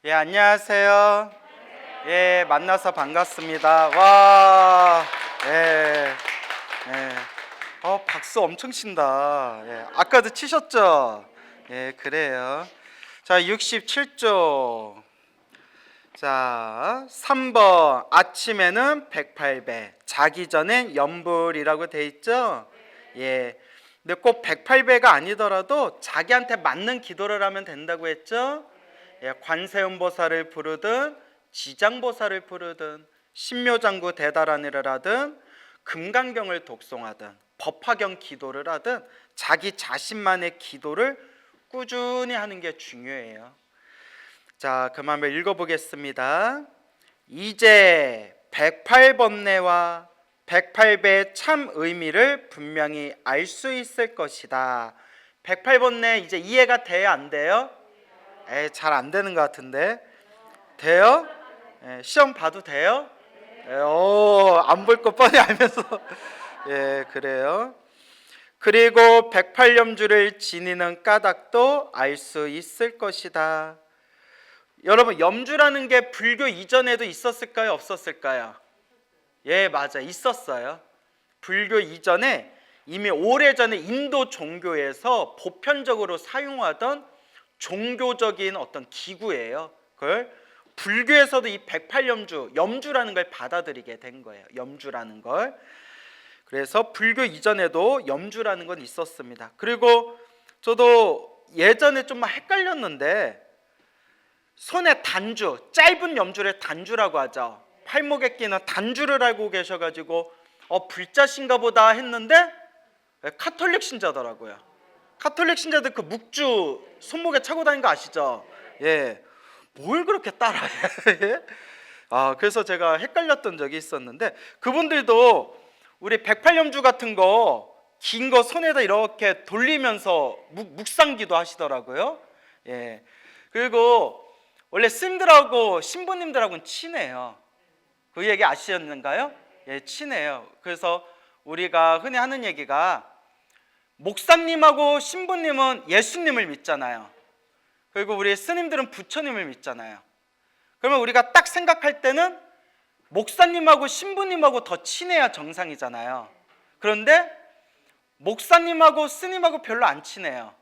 예, 안녕하세요. 예, 만나서 반갑습니다. 와, 예, 예. 박수 엄청 친다. 예, 아까도 치셨죠? 예, 그래요. 자, 67조. 자, 3번. 아침에는 108배, 자기 전엔 염불이라고 돼 있죠? 예. 근데 꼭 108배가 아니더라도 자기한테 맞는 기도를 하면 된다고 했죠? 예, 관세음보살을 부르든 지장보살을 부르든 신묘장구 대다라니를 하든 금강경을 독송하든 법화경 기도를 하든 자기 자신만의 기도를 꾸준히 하는 게 중요해요. 자, 그럼 한번 읽어보겠습니다. 이제 108번뇌와 108배의 참 의미를 분명히 알 수 있을 것이다. 108번뇌 이제 이해가 돼요, 안 돼요? 잘 안 되는 것 같은데. 돼요? 시험 봐도 돼요? 안 볼 거 뻔히 알면서. 예, 그래요. 그리고 108염주를 지니는 까닭도 알 수 있을 것이다. 여러분, 염주라는 게 불교 이전에도 있었을까요? 없었을까요? 예, 맞아, 있었어요. 불교 이전에 이미 오래전에 인도 종교에서 보편적으로 사용하던 종교적인 어떤 기구예요. 그걸 불교에서도 이 108염주, 염주라는 걸 받아들이게 된 거예요. 염주라는 걸. 그래서 불교 이전에도 염주라는 건 있었습니다. 그리고 저도 예전에 좀 헷갈렸는데 손에 단주, 짧은 염주를 단주라고 하죠. 팔목에 끼는 단주를 알고 계셔가지고 불자신가 보다 했는데 카톨릭 신자더라고요. 카톨릭 신자들 그 묵주 손목에 차고 다니는 거 아시죠? 예, 뭘 그렇게 따라해? 그래서 제가 헷갈렸던 적이 있었는데 그분들도 우리 108염주 같은 거 긴 거 손에다 이렇게 돌리면서 묵상기도 하시더라고요. 예, 그리고 원래 스님들하고 신부님들하고는 친해요. 그 얘기 아시셨는가요? 예, 친해요. 그래서 우리가 흔히 하는 얘기가 목사님하고 신부님은 예수님을 믿잖아요. 그리고 우리 스님들은 부처님을 믿잖아요. 그러면 우리가 딱 생각할 때는 목사님하고 신부님하고 더 친해야 정상이잖아요. 그런데 목사님하고 스님하고 별로 안 친해요.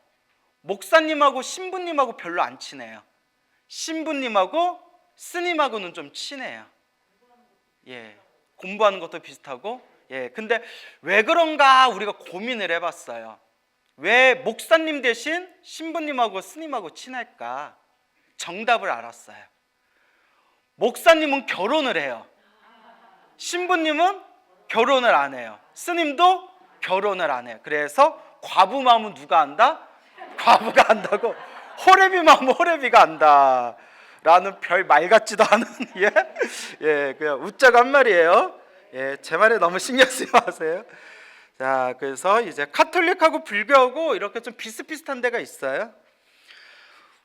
목사님하고 신부님하고 별로 안 친해요. 신부님하고 스님하고는 좀 친해요. 예, 공부하는 것도 비슷하고. 예, 근데 왜 그런가 우리가 고민을 해봤어요. 왜 목사님 대신 신부님하고 스님하고 친할까? 정답을 알았어요. 목사님은 결혼을 해요. 신부님은 결혼을 안 해요. 스님도 결혼을 안 해요. 그래서 과부 마음은 누가 안다? 과부가 안다고. 호레비 마음은 호레비가 안다 라는 별 말 같지도 않은 예, 그냥 웃자고 한 말이에요. 예, 제 말에 너무 신경 쓰지 마세요. 자, 그래서 이제 카톨릭하고 불교하고 이렇게 좀 비슷비슷한 데가 있어요.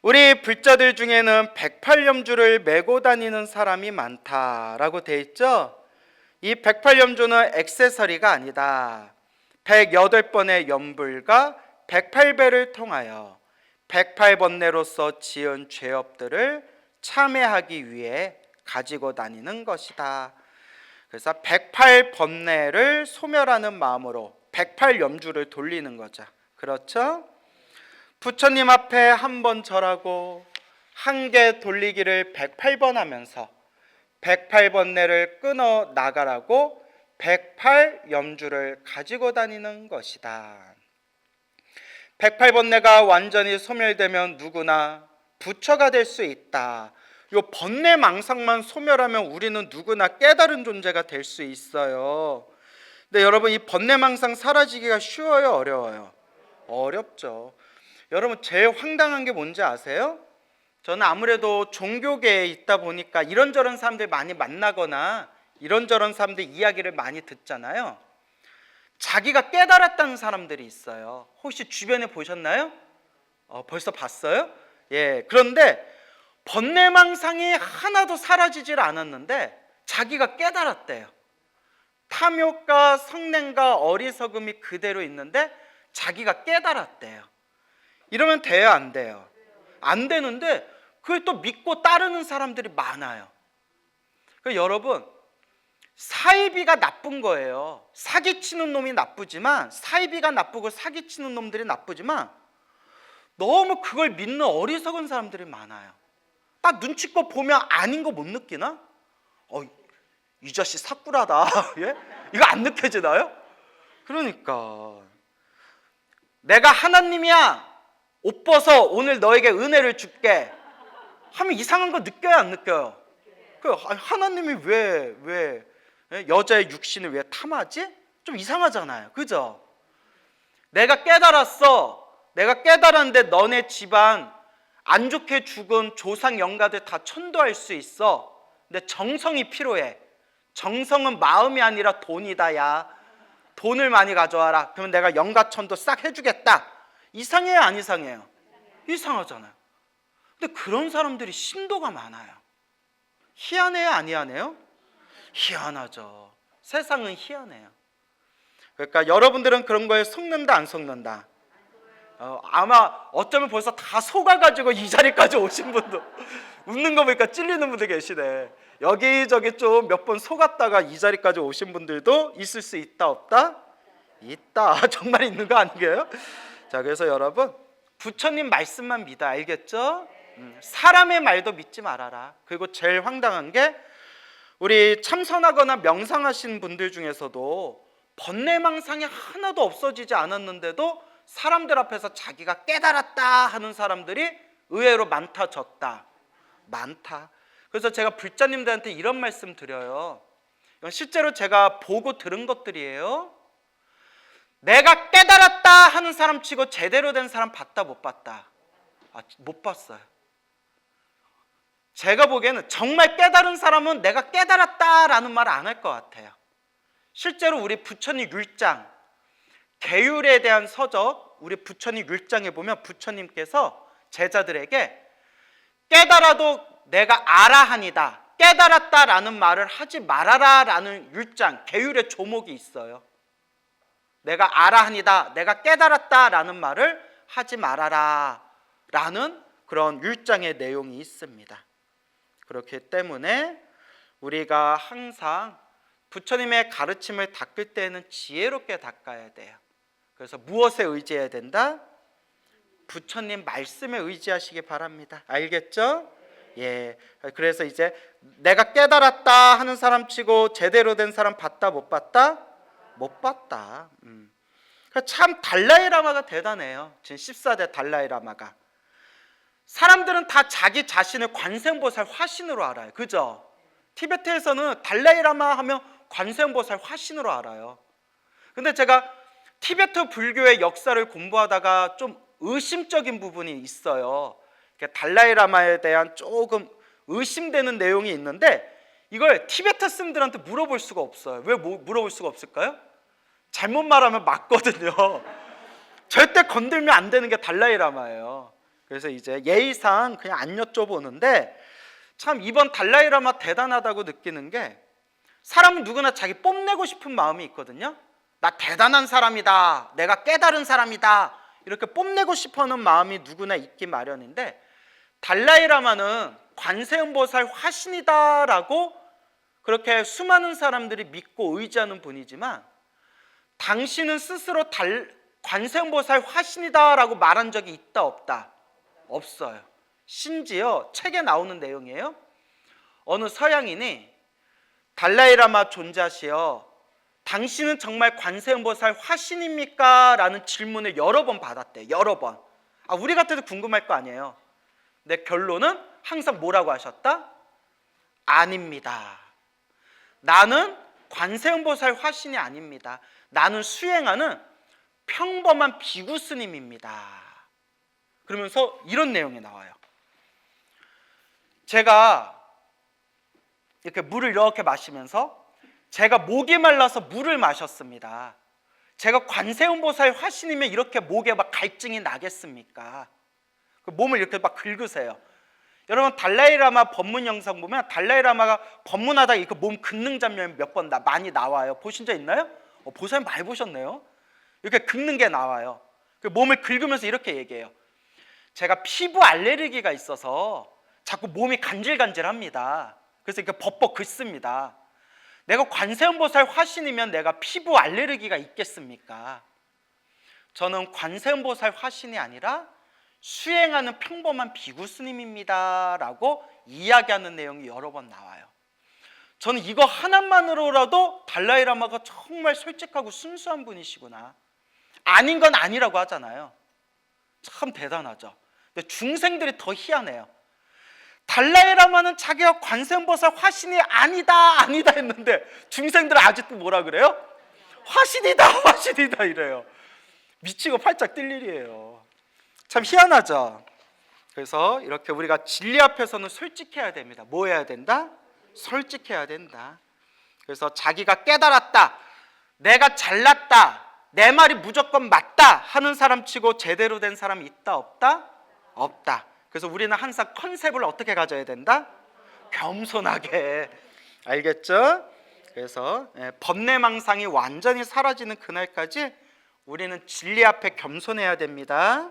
우리 불자들 중에는 108염주를 메고 다니는 사람이 많다라고 돼 있죠. 이 108염주는 액세서리가 아니다. 108번의 염불과 108배를 통하여 108번뇌로서 지은 죄업들을 참회하기 위해 가지고 다니는 것이다. 그래서 108번뇌를 소멸하는 마음으로 108염주를 돌리는 거죠. 그렇죠? 부처님 앞에 한 번 절하고 한 개 돌리기를 108번 하면서 108번뇌를 끊어 나가라고 108염주를 가지고 다니는 것이다. 108번뇌가 완전히 소멸되면 누구나 부처가 될 수 있다. 이 번뇌망상만 소멸하면 우리는 누구나 깨달은 존재가 될 수 있어요. 근데 여러분, 이 번뇌망상 사라지기가 쉬워요, 어려워요? 어렵죠. 여러분, 제일 황당한 게 뭔지 아세요? 저는 아무래도 종교계에 있다 보니까 이런저런 사람들 많이 만나거나 이런저런 사람들 이야기를 많이 듣잖아요. 자기가 깨달았다는 사람들이 있어요. 혹시 주변에 보셨나요? 벌써 봤어요? 예, 그런데 번뇌망상이 하나도 사라지질 않았는데 자기가 깨달았대요. 탐욕과 성냄과 어리석음이 그대로 있는데 자기가 깨달았대요. 이러면 돼요, 안 돼요? 안 되는데 그걸 또 믿고 따르는 사람들이 많아요. 그러니까 여러분, 사이비가 나쁜 거예요. 사기치는 놈이 나쁘지만, 사이비가 나쁘고 사기치는 놈들이 나쁘지만 너무 그걸 믿는 어리석은 사람들이 많아요. 딱 눈치껏 보면 아닌 거 못 느끼나? 이 자식 사꾸라다. 예? 이거 안 느껴지나요? 그러니까 내가 하나님이야, 옷 벗어, 오늘 너에게 은혜를 줄게 하면 이상한 거 느껴요, 안 느껴요? 하나님이 왜 여자의 육신을 왜 탐하지? 좀 이상하잖아요, 그죠? 내가 깨달았어. 내가 깨달았는데 너네 집안 안 좋게 죽은 조상 영가들 다 천도할 수 있어. 근데 정성이 필요해. 정성은 마음이 아니라 돈이다. 야, 돈을 많이 가져와라. 그러면 내가 영가천도 싹 해주겠다. 이상해요, 안 이상해요? 이상하잖아요. 근데 그런 사람들이 신도가 많아요. 희한해요, 안 희한해요? 희한하죠. 세상은 희한해요. 그러니까 여러분들은 그런 거에 속는다, 안 속는다? 아마 어쩌면 벌써 다 속아가지고 이 자리까지 오신 분도 웃는 거 보니까 찔리는 분들 계시네. 여기저기 좀 몇 번 속았다가 이 자리까지 오신 분들도 있을 수 있다, 없다? 있다. 정말 있는 거 아니에요? 자, 그래서 여러분, 부처님 말씀만 믿어. 알겠죠? 사람의 말도 믿지 말아라. 그리고 제일 황당한 게, 우리 참선하거나 명상하신 분들 중에서도 번뇌망상이 하나도 없어지지 않았는데도 사람들 앞에서 자기가 깨달았다 하는 사람들이 의외로 많다. 그래서 제가 불자님들한테 이런 말씀 드려요. 이건 실제로 제가 보고 들은 것들이에요. 내가 깨달았다 하는 사람 치고 제대로 된 사람 봤다, 못 봤다? 못 봤어요. 제가 보기에는 정말 깨달은 사람은 내가 깨달았다라는 말 안 할 것 같아요. 실제로 우리 부처님 율장, 계율에 대한 서적, 우리 부처님 율장에 보면 부처님께서 제자들에게 깨달아도 내가 알아하니다, 깨달았다라는 말을 하지 말아라라는 율장, 계율의 조목이 있어요. 내가 알아하니다, 내가 깨달았다라는 말을 하지 말아라라는 그런 율장의 내용이 있습니다. 그렇기 때문에 우리가 항상 부처님의 가르침을 닦을 때는 지혜롭게 닦아야 돼요. 그래서 무엇에 의지해야 된다? 부처님 말씀에 의지하시기 바랍니다. 알겠죠? 예. 그래서 이제 내가 깨달았다 하는 사람 치고 제대로 된 사람 봤다, 못 봤다? 못 봤다. 참 달라이 라마가 대단해요. 지금 14대 달라이 라마가. 사람들은 다 자기 자신을 관세음보살 화신으로 알아요. 그죠? 티베트에서는 달라이 라마 하면 관세음보살 화신으로 알아요. 근데 제가 티베트 불교의 역사를 공부하다가 좀 의심적인 부분이 있어요. 달라이 라마에 대한 조금 의심되는 내용이 있는데 이걸 티베트 스님들한테 물어볼 수가 없어요. 왜 물어볼 수가 없을까요? 잘못 말하면 맞거든요. 절대 건들면 안 되는 게 달라이 라마예요. 그래서 이제 예의상 그냥 안 여쭤보는데, 참 이번 달라이 라마 대단하다고 느끼는 게, 사람은 누구나 자기 뽐내고 싶은 마음이 있거든요. 나 대단한 사람이다, 내가 깨달은 사람이다, 이렇게 뽐내고 싶어하는 마음이 누구나 있기 마련인데, 달라이 라마는 관세음보살 화신이다라고 그렇게 수많은 사람들이 믿고 의지하는 분이지만, 당신은 스스로 관세음보살 화신이다라고 말한 적이 있다, 없다? 없어요. 심지어 책에 나오는 내용이에요. 어느 서양인이 달라이 라마 존자시여, 당신은 정말 관세음보살 화신입니까? 라는 질문을 여러 번 받았대요. 여러 번. 우리 같아도 궁금할 거 아니에요. 근데 결론은 항상 뭐라고 하셨다? 아닙니다. 나는 관세음보살 화신이 아닙니다. 나는 수행하는 평범한 비구 스님입니다. 그러면서 이런 내용이 나와요. 제가 이렇게 물을 이렇게 마시면서 제가 목이 말라서 물을 마셨습니다. 제가 관세음보살 화신이면 이렇게 목에 막 갈증이 나겠습니까? 몸을 이렇게 막 긁으세요. 여러분 달라이 라마 법문 영상 보면 달라이 라마가 법문하다가 이렇게 몸 긁는 장면이 몇 번 많이 나와요. 보신 적 있나요? 보살님 많이 보셨네요. 이렇게 긁는 게 나와요. 몸을 긁으면서 이렇게 얘기해요. 제가 피부 알레르기가 있어서 자꾸 몸이 간질간질합니다. 그래서 이렇게 벅벅 긋습니다. 내가 관세음보살 화신이면 내가 피부 알레르기가 있겠습니까? 저는 관세음보살 화신이 아니라 수행하는 평범한 비구 스님입니다 라고 이야기하는 내용이 여러 번 나와요. 저는 이거 하나만으로라도 달라이라마가 정말 솔직하고 순수한 분이시구나, 아닌 건 아니라고 하잖아요. 참 대단하죠. 근데 중생들이 더 희한해요. 달라이라마는 자기가 관세음보살 화신이 아니다 했는데 중생들은 아직도 뭐라 그래요? 화신이다 이래요. 미치고 팔짝 뛸 일이에요. 참 희한하죠. 그래서 이렇게 우리가 진리 앞에서는 솔직해야 됩니다. 뭐 해야 된다? 솔직해야 된다. 그래서 자기가 깨달았다, 내가 잘났다, 내 말이 무조건 맞다 하는 사람 치고 제대로 된 사람이 있다 없다? 없다. 그래서 우리는 항상 컨셉을 어떻게 가져야 된다? 겸손하게. 알겠죠? 그래서 번뇌망상이 완전히 사라지는 그날까지 우리는 진리 앞에 겸손해야 됩니다.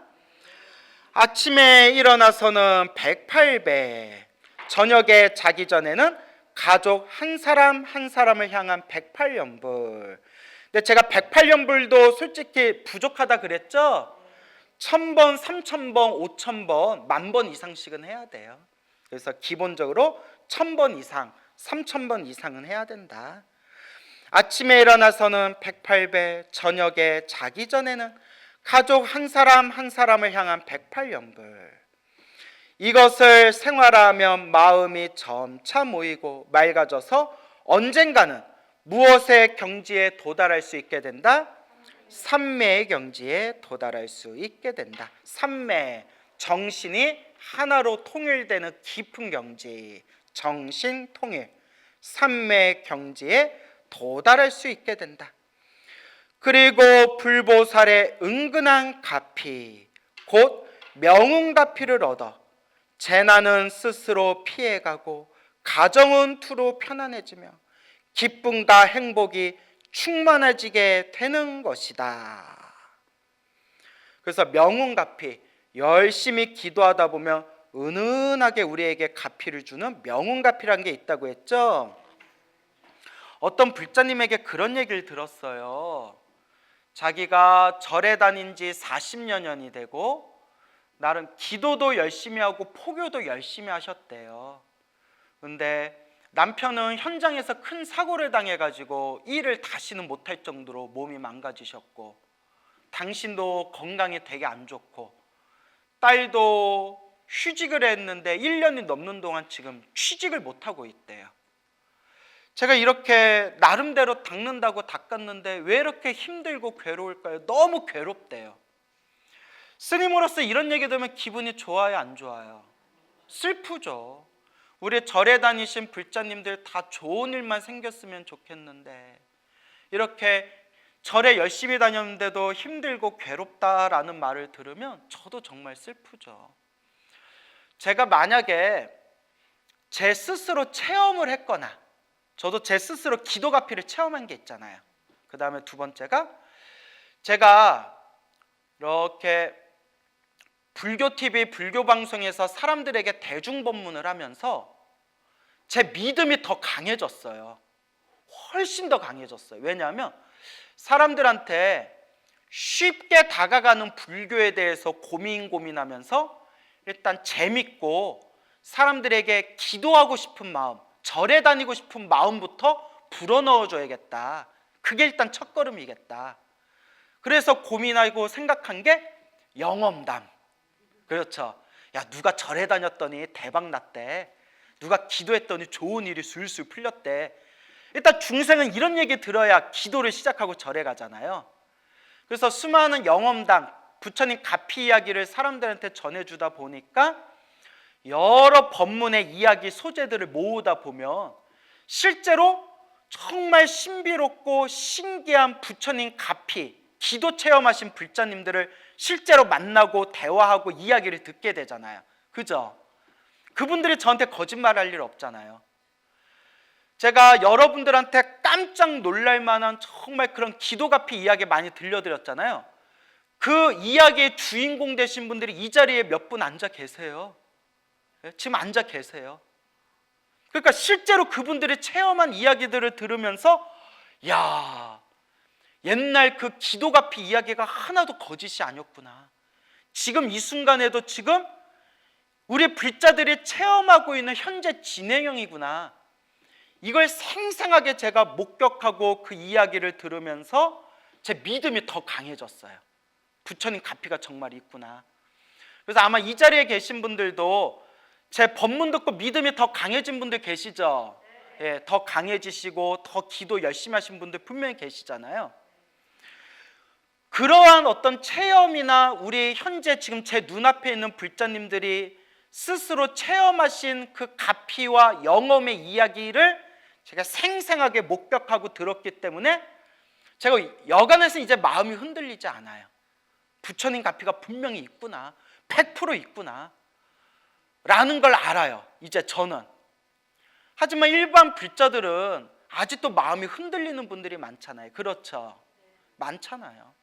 아침에 일어나서는 108배, 저녁에 자기 전에는 가족 한 사람 한 사람을 향한 108연불. 근데 제가 108연불도 솔직히 부족하다 그랬죠? 1000번, 3000번, 5000번, 10,000번 이상씩은 해야 돼요. 그래서 기본적으로 1000번 이상, 3000번 이상은 해야 된다. 아침에 일어나서는 108배, 저녁에 자기 전에는 가족 한 사람 한 사람을 향한 108연불. 이것을 생활하면 마음이 점차 모이고 맑아져서 언젠가는 무엇의 경지에 도달할 수 있게 된다? 삼매의 경지에 도달할 수 있게 된다. 삼매, 정신이 하나로 통일되는 깊은 경지, 정신통일, 삼매의 경지에 도달할 수 있게 된다. 그리고 불보살의 은근한 가피, 곧 명운가피를 얻어 재난은 스스로 피해가고 가정은 투로 편안해지며 기쁨과 행복이 충만해지게 되는 것이다. 그래서 명운가피, 열심히 기도하다 보면 은은하게 우리에게 가피를 주는 명운가피라는 게 있다고 했죠. 어떤 불자님에게 그런 얘기를 들었어요. 자기가 절에 다닌 지 40여 년이 되고 나름 기도도 열심히 하고 포교도 열심히 하셨대요. 근데 남편은 현장에서 큰 사고를 당해가지고 일을 다시는 못할 정도로 몸이 망가지셨고, 당신도 건강이 되게 안 좋고, 딸도 휴직을 했는데 1년이 넘는 동안 지금 취직을 못하고 있대요. 제가 이렇게 나름대로 닦는다고 닦았는데 왜 이렇게 힘들고 괴로울까요? 너무 괴롭대요. 스님으로서 이런 얘기 들으면 기분이 좋아요, 안 좋아요? 슬프죠. 우리 절에 다니신 불자님들 다 좋은 일만 생겼으면 좋겠는데 이렇게 절에 열심히 다녔는데도 힘들고 괴롭다라는 말을 들으면 저도 정말 슬프죠. 제가 만약에 제 스스로 체험을 했거나, 저도 제 스스로 기도가피를 체험한 게 있잖아요. 그 다음에 두 번째가, 제가 이렇게 불교 TV, 불교 방송에서 사람들에게 대중법문을 하면서 제 믿음이 더 강해졌어요. 훨씬 더 강해졌어요. 왜냐하면 사람들한테 쉽게 다가가는 불교에 대해서 고민하면서 일단 재밌고 사람들에게 기도하고 싶은 마음, 절에 다니고 싶은 마음부터 불어넣어줘야겠다. 그게 일단 첫걸음이겠다. 그래서 고민하고 생각한 게 영엄담. 그렇죠. 야, 누가 절에 다녔더니 대박 났대. 누가 기도했더니 좋은 일이 술술 풀렸대. 일단 중생은 이런 얘기 들어야 기도를 시작하고 절에 가잖아요. 그래서 수많은 영엄담, 부처님 가피 이야기를 사람들한테 전해주다 보니까 여러 법문의 이야기 소재들을 모으다 보면 실제로 정말 신비롭고 신기한 부처님 가피, 기도 체험하신 불자님들을 실제로 만나고 대화하고 이야기를 듣게 되잖아요. 그죠? 그분들이 저한테 거짓말할 일 없잖아요. 제가 여러분들한테 깜짝 놀랄 만한 정말 그런 기도가피 이야기 많이 들려드렸잖아요. 그 이야기의 주인공 되신 분들이 이 자리에 몇 분 앉아 계세요. 지금 앉아 계세요. 그러니까 실제로 그분들이 체험한 이야기들을 들으면서 야, 옛날 그 기도가피 이야기가 하나도 거짓이 아니었구나. 지금 이 순간에도 지금 우리 불자들이 체험하고 있는 현재 진행형이구나. 이걸 생생하게 제가 목격하고 그 이야기를 들으면서 제 믿음이 더 강해졌어요. 부처님 가피가 정말 있구나. 그래서 아마 이 자리에 계신 분들도 제 법문 듣고 믿음이 더 강해진 분들 계시죠? 예, 더 강해지시고 더 기도 열심히 하신 분들 분명히 계시잖아요. 그러한 어떤 체험이나 우리 현재 지금 제 눈앞에 있는 불자님들이 스스로 체험하신 그 가피와 영험의 이야기를 제가 생생하게 목격하고 들었기 때문에 제가 여간해서 이제 마음이 흔들리지 않아요. 부처님 가피가 분명히 있구나, 100% 있구나 라는 걸 알아요, 이제 저는. 하지만 일반 불자들은 아직도 마음이 흔들리는 분들이 많잖아요. 그렇죠? 많잖아요.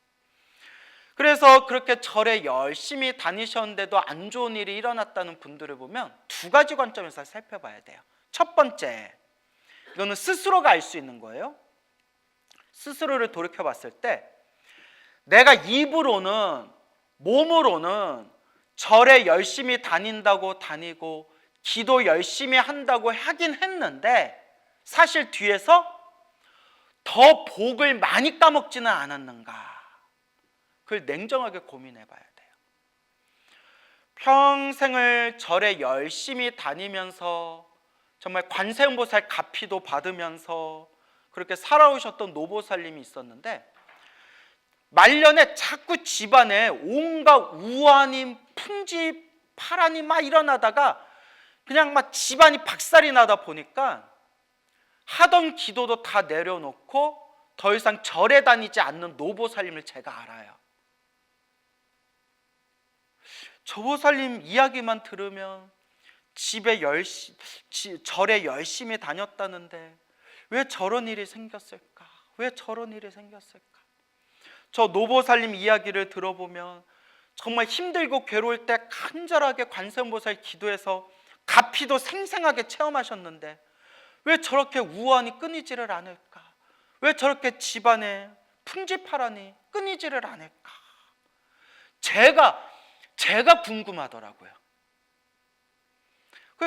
그래서 그렇게 절에 열심히 다니셨는데도 안 좋은 일이 일어났다는 분들을 보면 두 가지 관점에서 살펴봐야 돼요. 첫 번째, 이거는 스스로가 알 수 있는 거예요. 스스로를 돌이켜 봤을 때 내가 입으로는, 몸으로는 절에 열심히 다닌다고 다니고 기도 열심히 한다고 하긴 했는데 사실 뒤에서 더 복을 많이 까먹지는 않았는가, 그걸 냉정하게 고민해 봐야 돼요. 평생을 절에 열심히 다니면서 정말 관세음보살 가피도 받으면서 그렇게 살아오셨던 노보살님이 있었는데 말년에 자꾸 집안에 온갖 우환이, 풍지, 파란이 막 일어나다가 그냥 막 집안이 박살이 나다 보니까 하던 기도도 다 내려놓고 더 이상 절에 다니지 않는 노보살님을 제가 알아요. 저 보살님 이야기만 들으면 절에 열심히 다녔다는데 왜 저런 일이 생겼을까? 왜 저런 일이 생겼을까? 저 노보살님 이야기를 들어보면 정말 힘들고 괴로울 때 간절하게 관세음보살 기도해서 가피도 생생하게 체험하셨는데 왜 저렇게 우환이 끊이지를 않을까? 왜 저렇게 집안에 풍지파란이 끊이지를 않을까? 제가 궁금하더라고요.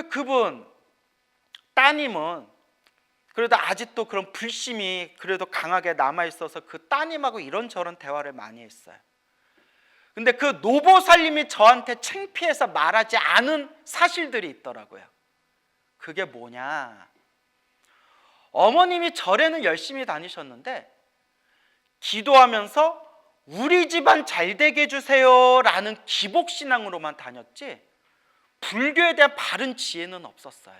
그분 따님은 그래도 아직도 그런 불심이 그래도 강하게 남아있어서 그 따님하고 이런저런 대화를 많이 했어요. 근데 그 노보살님이 저한테 창피해서 말하지 않은 사실들이 있더라고요. 그게 뭐냐, 어머님이 절에는 열심히 다니셨는데 기도하면서 우리 집안 잘되게 해주세요 라는 기복신앙으로만 다녔지 불교에 대한 바른 지혜는 없었어요.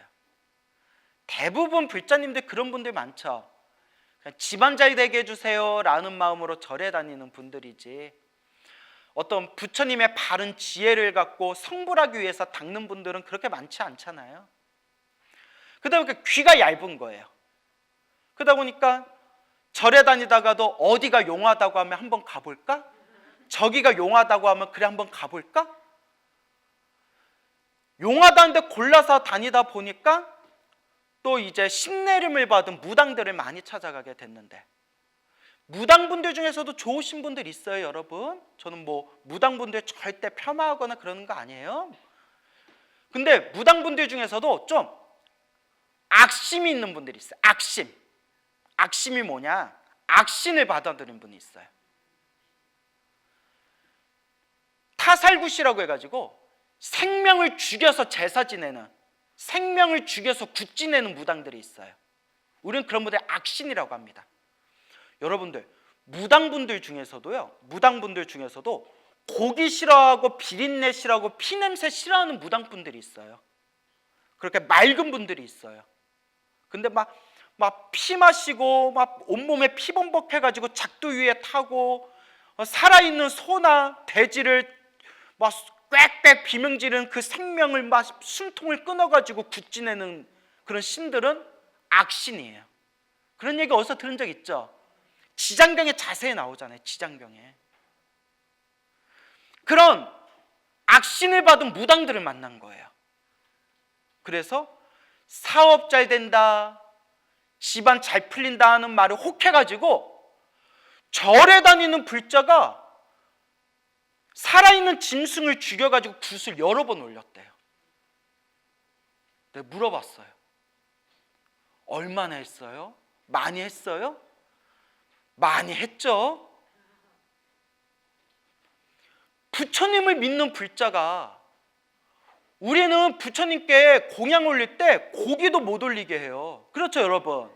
대부분 불자님들 그런 분들 많죠. 그냥 집안 잘되게 해주세요 라는 마음으로 절에 다니는 분들이지 어떤 부처님의 바른 지혜를 갖고 성불하기 위해서 닦는 분들은 그렇게 많지 않잖아요. 그러다 보니까 귀가 얇은 거예요. 그러다 보니까 절에 다니다가도 어디가 용하다고 하면 한번 가볼까? 저기가 용하다고 하면 그래 한번 가볼까? 용하다는데 골라서 다니다 보니까 또 이제 신내림을 받은 무당들을 많이 찾아가게 됐는데 무당분들 중에서도 좋으신 분들 있어요, 여러분. 저는 뭐 무당분들 절대 폄하하거나 그러는 거 아니에요. 근데 무당분들 중에서도 좀 악심이 있는 분들이 있어요. 악심이 뭐냐? 악신을 받아들인 분이 있어요. 타살굿이라고 해가지고 생명을 죽여서 제사 지내는, 생명을 죽여서 굿 지내는 무당들이 있어요. 우리는 그런 분들 악신이라고 합니다. 여러분들 무당분들 중에서도 고기 싫어하고 비린내 싫어하고 피냄새 싫어하는 무당분들이 있어요. 그렇게 맑은 분들이 있어요. 근데 막 피 마시고 막 온몸에 피범벅해가지고 작두 위에 타고 살아있는 소나 돼지를 막 꽥꽥 비명지르는 그 생명을 막 숨통을 끊어가지고 굿지내는 그런 신들은 악신이에요. 그런 얘기 어디서 들은 적 있죠? 지장경에 자세히 나오잖아요. 지장경에. 그런 악신을 받은 무당들을 만난 거예요. 그래서 사업 잘 된다, 집안 잘 풀린다 하는 말을 혹해가지고 절에 다니는 불자가 살아있는 짐승을 죽여가지고 굿을 여러 번 올렸대요. 내가 물어봤어요. 얼마나 했어요? 많이 했어요? 많이 했죠. 부처님을 믿는 불자가, 우리는 부처님께 공양 올릴 때 고기도 못 올리게 해요. 그렇죠, 여러분?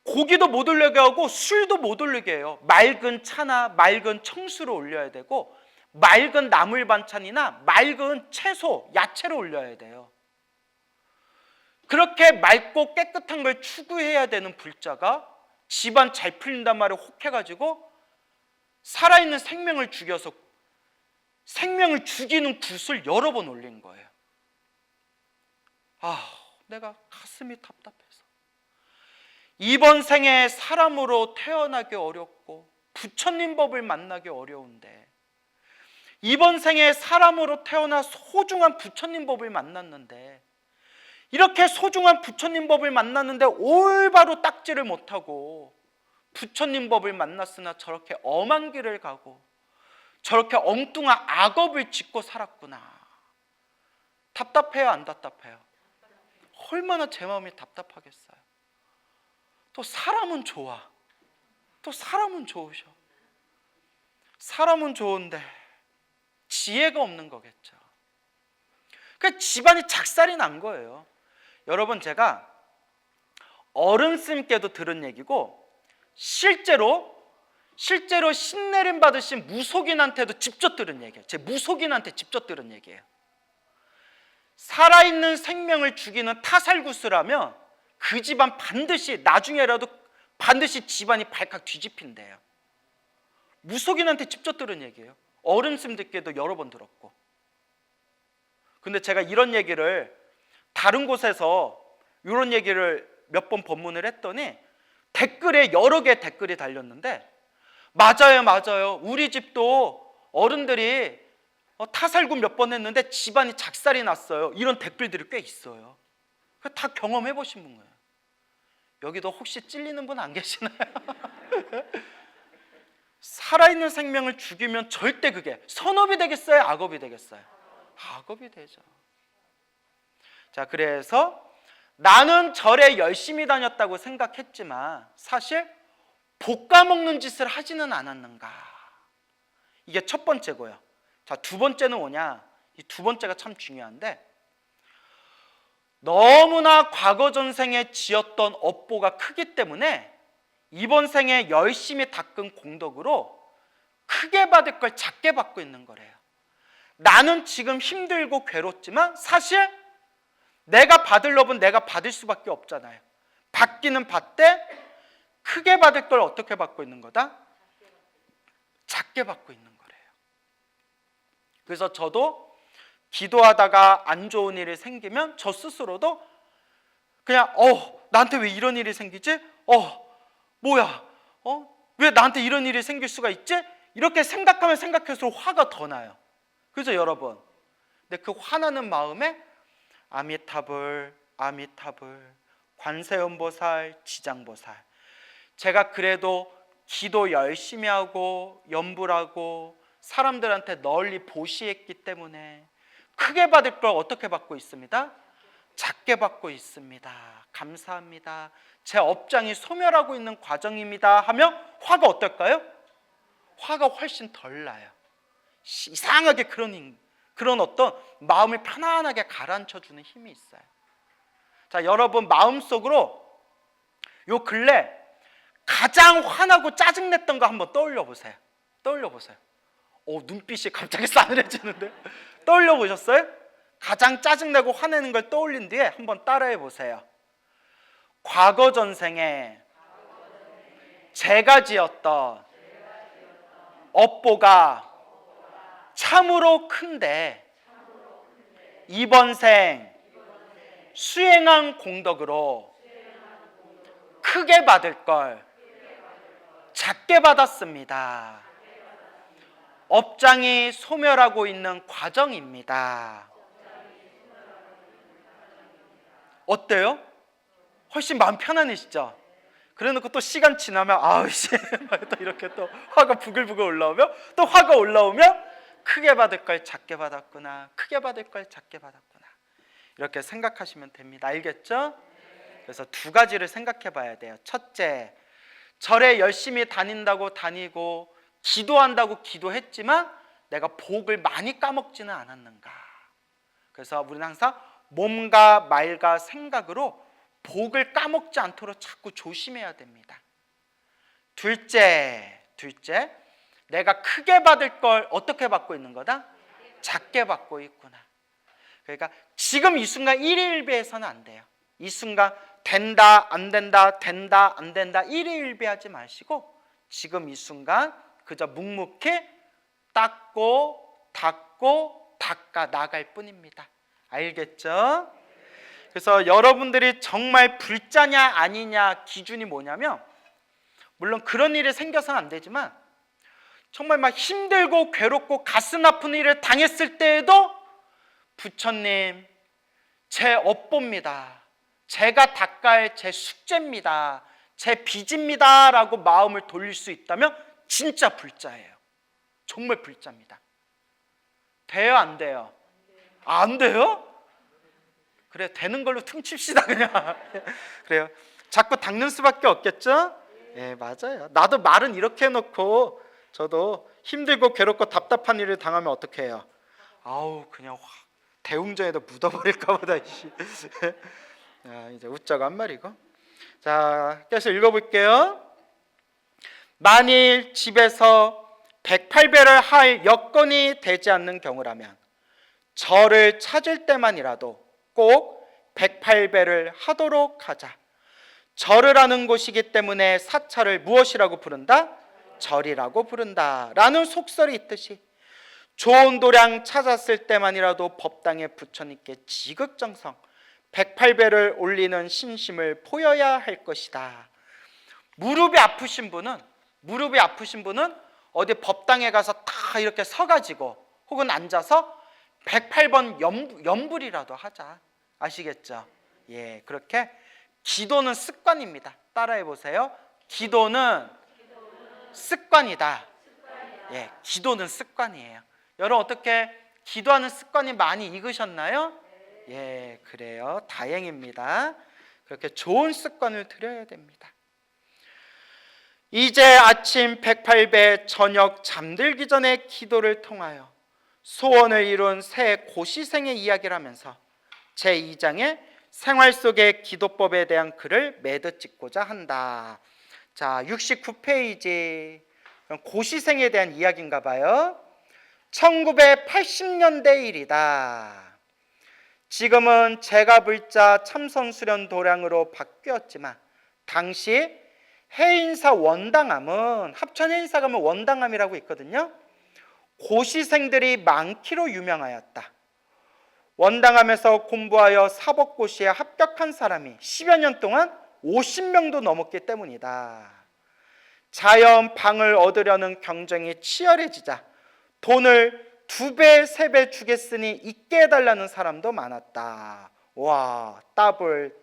고기도 못 올리게 하고 술도 못 올리게 해요. 맑은 차나 맑은 청수를 올려야 되고, 맑은 나물 반찬이나 맑은 채소, 야채를 올려야 돼요. 그렇게 맑고 깨끗한 걸 추구해야 되는 불자가 집안 잘 풀린단 말을 혹해가지고 살아있는 생명을 죽여서 생명을 죽이는 굿을 여러 번 올린 거예요. 내가 가슴이 답답해서 이번 생에 사람으로 태어나기 어렵고 부처님 법을 만나기 어려운데, 이번 생에 사람으로 태어나 소중한 부처님 법을 만났는데, 이렇게 소중한 부처님 법을 만났는데 올바로 딱지를 못하고 부처님 법을 만났으나 저렇게 엄한 길을 가고 저렇게 엉뚱한 악업을 짓고 살았구나. 답답해요, 안 답답해요? 얼마나 제 마음이 답답하겠어요. 또 사람은 좋아. 또 사람은 좋으셔. 사람은 좋은데 지혜가 없는 거겠죠. 그러니까 집안이 작살이 난 거예요. 여러분, 제가 어른스님께도 들은 얘기고 실제로 신내림 받으신 무속인한테도 직접 들은 얘기예요. 제 무속인한테 직접 들은 얘기예요. 살아있는 생명을 죽이는 타살굿을 하면 그 집안 반드시 나중에라도 반드시 집안이 발칵 뒤집힌대요. 무속인한테 직접 들은 얘기예요. 어른스님들께도 여러 번 들었고. 근데 제가 이런 얘기를 다른 곳에서 이런 얘기를 몇 번 법문을 했더니 댓글에 여러 개의 댓글이 달렸는데, 맞아요, 우리 집도 어른들이 타살구 몇 번 했는데 집안이 작살이 났어요, 이런 댓글들이 꽤 있어요. 다 경험해 보신 분 거예요. 여기도 혹시 찔리는 분 안 계시나요? 살아있는 생명을 죽이면 절대 그게 선업이 되겠어요, 악업이 되겠어요? 악업이 되죠. 자, 그래서 나는 절에 열심히 다녔다고 생각했지만 사실 볶아먹는 짓을 하지는 않았는가. 이게 첫 번째고요. 자, 두 번째는 뭐냐? 이 두 번째가 참 중요한데, 너무나 과거 전생에 지었던 업보가 크기 때문에 이번 생에 열심히 닦은 공덕으로 크게 받을 걸 작게 받고 있는 거래요. 나는 지금 힘들고 괴롭지만 사실 내가 받을 업은 내가 받을 수밖에 없잖아요. 받기는 받되 크게 받을 걸 어떻게 받고 있는 거다? 작게 받고 있는 거래요. 그래서 저도 기도하다가 안 좋은 일이 생기면 저 스스로도 그냥 나한테 왜 이런 일이 생기지? 뭐야? 왜 나한테 이런 일이 생길 수가 있지? 이렇게 생각하면 생각할수록 화가 더 나요. 그죠, 여러분? 근데 그 화나는 마음에 아미타불, 관세음보살, 지장보살, 제가 그래도 기도 열심히 하고 염불하고 사람들한테 널리 보시했기 때문에 크게 받을 걸 어떻게 받고 있습니다? 작게 받고 있습니다. 감사합니다. 제 업장이 소멸하고 있는 과정입니다 하면 화가 어떨까요? 화가 훨씬 덜 나요. 이상하게 그런 어떤 마음을 편안하게 가라앉혀주는 힘이 있어요. 자, 여러분 마음속으로 요 근래 가장 화나고 짜증냈던 거 한번 떠올려 보세요. 눈빛이 갑자기 싸늘해지는데? 떠올려 보셨어요? 가장 짜증내고 화내는 걸 떠올린 뒤에 한번 따라해 보세요. 과거 전생에 제가 지었던 업보가 참으로 큰데 이번 생 수행한 공덕으로 크게 받을 걸 작게 받았습니다. 업장이 소멸하고 있는 과정입니다. 어때요? 훨씬 마음 편안해지죠? 그래놓고 또 시간 지나면 아우씨 또 이렇게 또 화가 부글부글 올라오면 또 화가 올라오면 크게 받을 걸 작게 받았구나, 크게 받을 걸 작게 받았구나, 이렇게 생각하시면 됩니다. 알겠죠? 그래서 두 가지를 생각해 봐야 돼요. 첫째, 절에 열심히 다닌다고 다니고 기도한다고 기도했지만 내가 복을 많이 까먹지는 않았는가. 그래서 우리는 항상 몸과 말과 생각으로 복을 까먹지 않도록 자꾸 조심해야 됩니다. 둘째, 내가 크게 받을 걸 어떻게 받고 있는 거다? 작게 받고 있구나. 그러니까 지금 이 순간 일희일비해서는 안 돼요. 이 순간 된다 안 된다, 된다 안 된다 일희일비하지 마시고 지금 이 순간 그저 묵묵히 닦고 닦고 닦아 나갈 뿐입니다. 알겠죠? 그래서 여러분들이 정말 불자냐 아니냐 기준이 뭐냐면, 물론 그런 일이 생겨서는 안 되지만 정말 막 힘들고 괴롭고 가슴 아픈 일을 당했을 때에도 부처님 제 업보입니다, 제가 닦아야 제 숙제입니다, 제 빚입니다 라고 마음을 돌릴 수 있다면 진짜 불자예요. 정말 불자입니다. 돼요 안 돼요? 안 돼요? 그래, 되는 걸로 퉁칩시다 그냥. 그래요. 자꾸 닦는 수밖에 없겠죠? 예, 맞아요. 나도 말은 이렇게 해놓고 저도 힘들고 괴롭고 답답한 일을 당하면 어떻게 해요? 아우 그냥 대웅전에다 묻어버릴까 보다. 자, 이제 웃자고 한 말이고. 자, 계속 읽어볼게요. 만일 집에서 108배를 할 여건이 되지 않는 경우라면 절을 찾을 때만이라도 꼭 108배를 하도록 하자. 절을 하는 곳이기 때문에 사찰을 무엇이라고 부른다? 절이라고 부른다 라는 속설이 있듯이 좋은 도량 찾았을 때만이라도 법당에 부처님께 지극정성 108배를 올리는 신심을 보여야 할 것이다. 무릎이 아프신 분은 어디 법당에 가서 다 이렇게 서가지고 혹은 앉아서 108번 염불이라도 하자. 아시겠죠? 예, 그렇게 기도는 습관입니다. 따라해 보세요. 기도는 습관이다. 예, 기도는 습관이에요. 여러분 어떻게 기도하는 습관이 많이 익으셨나요? 예, 그래요. 다행입니다. 그렇게 좋은 습관을 들여야 됩니다. 이제 아침 108배 저녁 잠들기 전에 기도를 통하여 소원을 이룬 새 고시생의 이야기를 하면서 제2장의 생활 속의 기도법에 대한 글을 매듭 짓고자 한다. 자, 69페이지 고시생에 대한 이야기인가 봐요. 1980년대 일이다. 지금은 제가불자 참선수련 도량으로 바뀌었지만 당시 해인사 원당함은 합천 해인사 가면 원당함이라고 있거든요. 고시생들이 많기로 유명하였다. 원당함에서 공부하여 사법고시에 합격한 사람이 10여 년 동안 50명도 넘었기 때문이다. 자연 방을 얻으려는 경쟁이 치열해지자 돈을 2배, 3배 주겠으니 있게 해달라는 사람도 많았다. 와, 따블.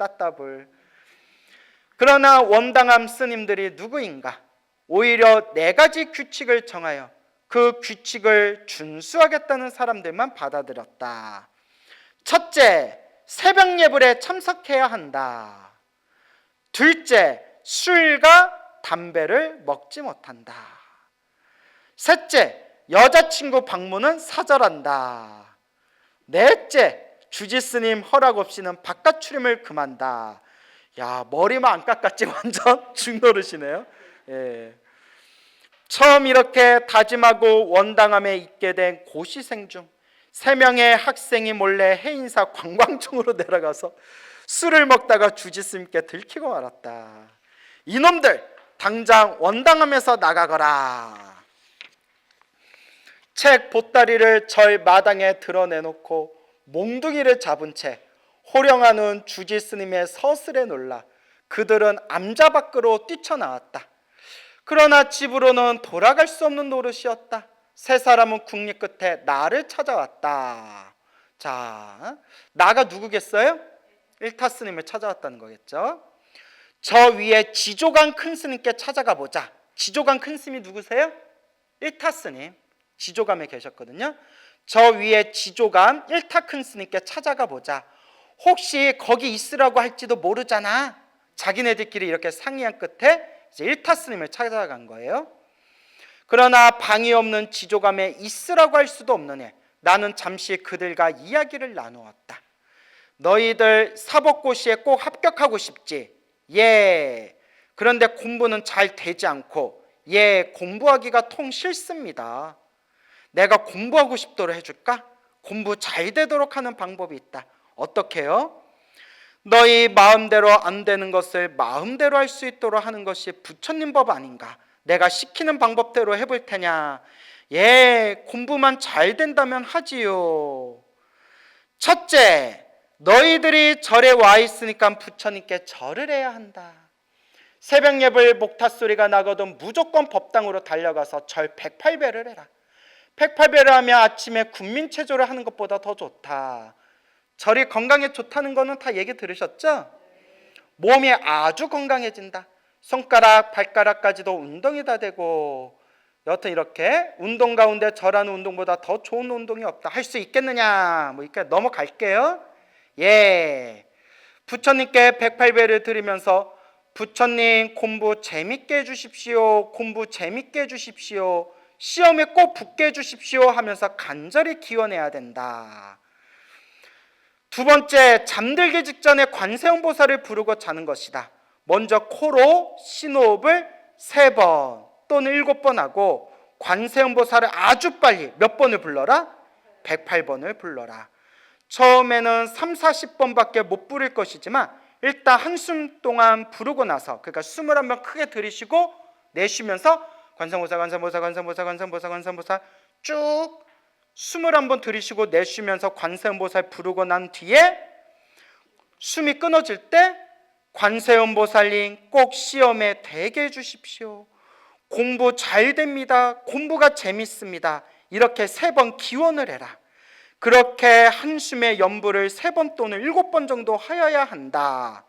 그러나 원당함 스님들이 누구인가? 오히려 4가지 규칙을 정하여 그 규칙을 준수하겠다는 사람들만 받아들였다. 첫째, 새벽 예불에 참석해야 한다. 둘째, 술과 담배를 먹지 못한다. 셋째, 여자친구 방문은 사절한다. 넷째, 주지스님 허락 없이는 바깥 출입을 금한다. 야, 머리만 안 깎았지 완전 중노릇이네요. 예. 처음 이렇게 다짐하고 원당함에 있게 된 고시생 중 3명의 학생이 몰래 해인사 관광청으로 내려가서 술을 먹다가 주지스님께 들키고 말았다. 이놈들 당장 원당함에서 나가거라. 책 보따리를 절 마당에 드러내놓고 몽둥이를 잡은 채 호령하는 주지스님의 서슬에 놀라 그들은 암자 밖으로 뛰쳐나왔다. 그러나 집으로는 돌아갈 수 없는 노릇이었다. 세 사람은 국리 끝에 나를 찾아왔다. 자, 나가 누구겠어요? 일타 스님을 찾아왔다는 거겠죠. 저 위에 지조강 큰 스님께 찾아가 보자. 지조강 큰 스님이 누구세요? 일타 스님. 지조감에 계셨거든요. 저 위에 지조감 일타 큰 스님께 찾아가 보자. 혹시 거기 있으라고 할지도 모르잖아. 자기네들끼리 이렇게 상의한 끝에 이제 일타 스님을 찾아간 거예요. 그러나 방이 없는 지조감에 있으라고 할 수도 없느니 나는 잠시 그들과 이야기를 나누었다. 너희들 사법고시에 꼭 합격하고 싶지? 예. 그런데 공부는 잘 되지 않고 예, 공부하기가 통 싫습니다. 내가 공부하고 싶도록 해줄까? 공부 잘 되도록 하는 방법이 있다. 어떻게요? 너희 마음대로 안 되는 것을 마음대로 할 수 있도록 하는 것이 부처님 법 아닌가? 내가 시키는 방법대로 해볼 테냐? 예, 공부만 잘 된다면 하지요. 첫째, 너희들이 절에 와 있으니까 부처님께 절을 해야 한다. 새벽 예불 목타 소리가 나거든 무조건 법당으로 달려가서 절 108배를 해라. 108배를 하면 아침에 군민체조를 하는 것보다 더 좋다. 절이 건강에 좋다는 거는 다 얘기 들으셨죠? 몸이 아주 건강해진다. 손가락, 발가락까지도 운동이 다 되고, 여튼 이렇게 운동 가운데 절하는 운동보다 더 좋은 운동이 없다. 할 수 있겠느냐? 뭐 이렇게 넘어갈게요. 예, 부처님께 108배를 드리면서 부처님 공부 재밌게 해주십시오. 공부 재밌게 해주십시오. 시험에 꼭 붙게 해주십시오 하면서 간절히 기원해야 된다. 두 번째, 잠들기 직전에 관세음보살을 부르고 자는 것이다. 먼저 코로 신호흡을 3번 또는 7번 하고 관세음보살을 아주 빨리 몇 번을 불러라? 108번을 불러라. 처음에는 3, 40번밖에 못 부를 것이지만 일단 한숨 동안 부르고 나서, 그러니까 숨을 한번 크게 들이쉬고 내쉬면서 관세음보살, 관세음보살, 관세음보살, 관세음보살, 관세음보살 쭉 숨을 한번 들이쉬고 내쉬면서 관세음보살 부르고 난 뒤에 숨이 끊어질 때 관세음보살님 꼭 시험에 되게 해주십시오. 공부 잘 됩니다. 공부가 재밌습니다. 이렇게 3번 기원을 해라. 그렇게 한숨의 연부를 3번 또는 7번 정도 하여야 한다.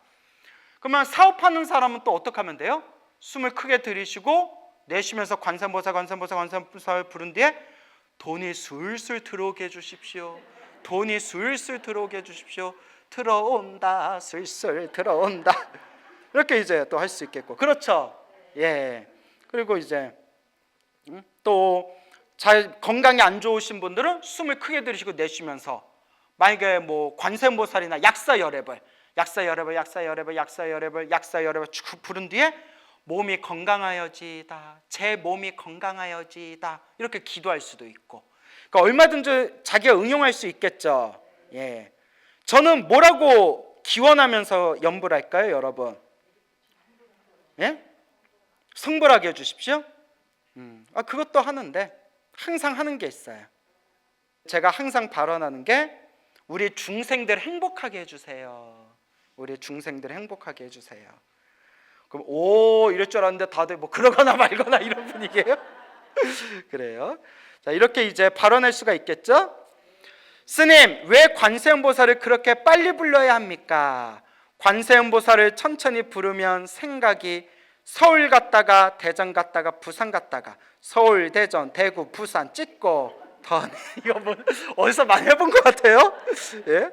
그러면 사업하는 사람은 또 어떻게 하면 돼요? 숨을 크게 들이쉬고 내쉬면서 관세음보살, 관세음보살, 관세음보살 부른 뒤에 돈이 술술 들어오게 해주십시오. 돈이 술술 들어오게 해주십시오. 들어온다, 술술 들어온다. 이렇게 이제 또 할 수 있겠고, 그렇죠? 예. 그리고 이제 또 잘 건강이 안 좋으신 분들은 숨을 크게 들이쉬고 내쉬면서 만약에 뭐 관세음보살이나 약사열애벌, 약사열애벌, 약사열애벌, 약사열애벌, 약사열애벌 쭉 부른 뒤에 몸이 건강하여지다, 제 몸이 건강하여지다 이렇게 기도할 수도 있고, 그러니까 얼마든지 자기가 응용할 수 있겠죠. 예. 저는 뭐라고 기원하면서 연부를 할까요, 여러분? 예? 성불하게 해주십시오. 그것도 하는데 항상 하는 게 있어요. 제가 항상 발언하는 게 우리 중생들 행복하게 해주세요. 우리 중생들 행복하게 해주세요. 그럼 오 이럴 줄 알았는데 다들 뭐 그러거나 말거나 이런 분위기예요? 그래요. 자, 이렇게 이제 발언할 수가 있겠죠? 스님, 왜 관세음보살을 그렇게 빨리 불러야 합니까? 관세음보살을 천천히 부르면 생각이 서울 갔다가 대전 갔다가 부산 갔다가 서울, 대전, 대구, 부산 찍고 더 이거 뭐 어디서 많이 해본 것 같아요? 예?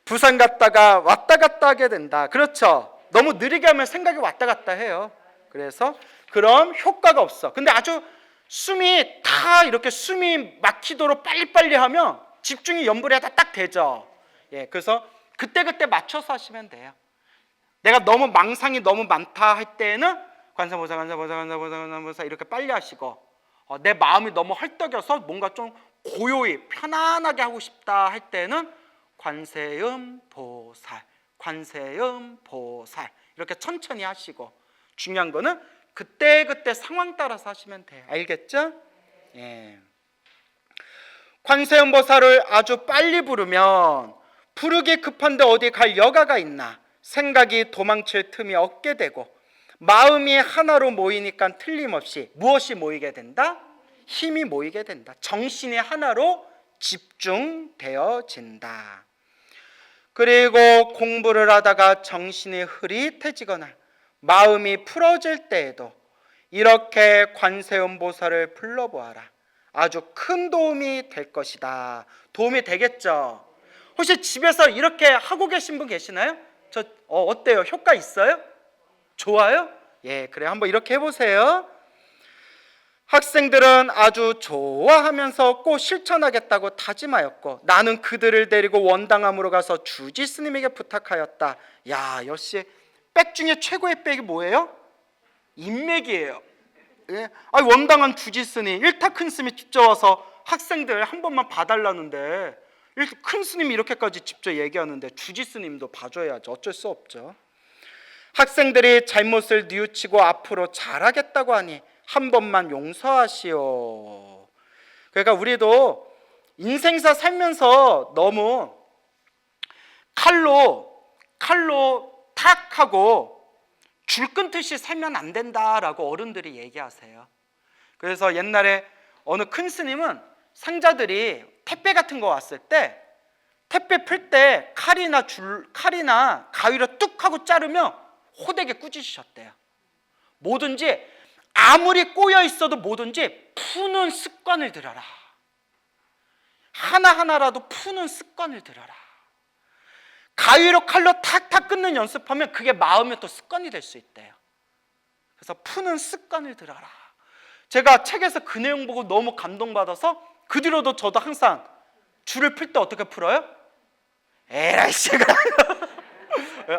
부산 갔다가 왔다 갔다 하게 된다. 그렇죠? 너무 느리게 하면 생각이 왔다 갔다 해요. 그래서 그럼 효과가 없어. 근데 아주 숨이 다 이렇게 숨이 막히도록 빨리빨리 하면 집중이 연불에 다 딱 되죠. 예, 그래서 그때그때 맞춰서 하시면 돼요. 내가 너무 망상이 너무 많다 할 때는 관세음보살, 관세음보살, 관세음보살, 관세음보살 이렇게 빨리 하시고, 내 마음이 너무 헐떡여서 뭔가 좀 고요히 편안하게 하고 싶다 할 때는 관세음보살, 관세음보살 이렇게 천천히 하시고, 중요한 거는 그때그때 상황 따라서 하시면 돼요. 알겠죠? 예. 관세음보살을 아주 빨리 부르면 부르기 급한데 어디 갈 여가가 있나, 생각이 도망칠 틈이 없게 되고, 마음이 하나로 모이니까 틀림없이 무엇이 모이게 된다? 힘이 모이게 된다. 정신이 하나로 집중되어진다. 그리고 공부를 하다가 정신이 흐릿해지거나 마음이 풀어질 때에도 이렇게 관세음보살을 불러보아라. 아주 큰 도움이 될 것이다. 도움이 되겠죠? 혹시 집에서 이렇게 하고 계신 분 계시나요? 어때요? 효과 있어요? 좋아요? 예, 그래 한번 이렇게 해보세요. 학생들은 아주 좋아하면서 꼭 실천하겠다고 다짐하였고 나는 그들을 데리고 원당함으로 가서 주지 스님에게 부탁하였다. 야, 역시 백 중에 최고의 백이 뭐예요? 인맥이에요. 예? 아니, 원당한 주지 스님, 일타 큰 스님이 직접 와서 학생들 한 번만 봐달라는데 큰 스님이 이렇게까지 직접 얘기하는데 주지 스님도 봐줘야죠. 어쩔 수 없죠. 학생들이 잘못을 뉘우치고 앞으로 잘하겠다고 하니 한 번만 용서하시오. 그러니까 우리도 인생사 살면서 너무 칼로 탁 하고 줄 끊듯이 살면 안 된다라고 어른들이 얘기하세요. 그래서 옛날에 어느 큰 스님은 상자들이 택배 같은 거 왔을 때 택배 풀 때 칼이나 가위로 뚝 하고 자르면 호되게 꾸짖으셨대요. 뭐든지 아무리 꼬여 있어도 뭐든지 푸는 습관을 들여라. 하나하나라도 푸는 습관을 들여라. 가위로 칼로 탁탁 끊는 연습하면 그게 마음의 또 습관이 될 수 있대요. 그래서 푸는 습관을 들여라. 제가 책에서 그 내용 보고 너무 감동받아서 그 뒤로도 저도 항상 줄을 풀 때 어떻게 풀어요? 에라이 씨가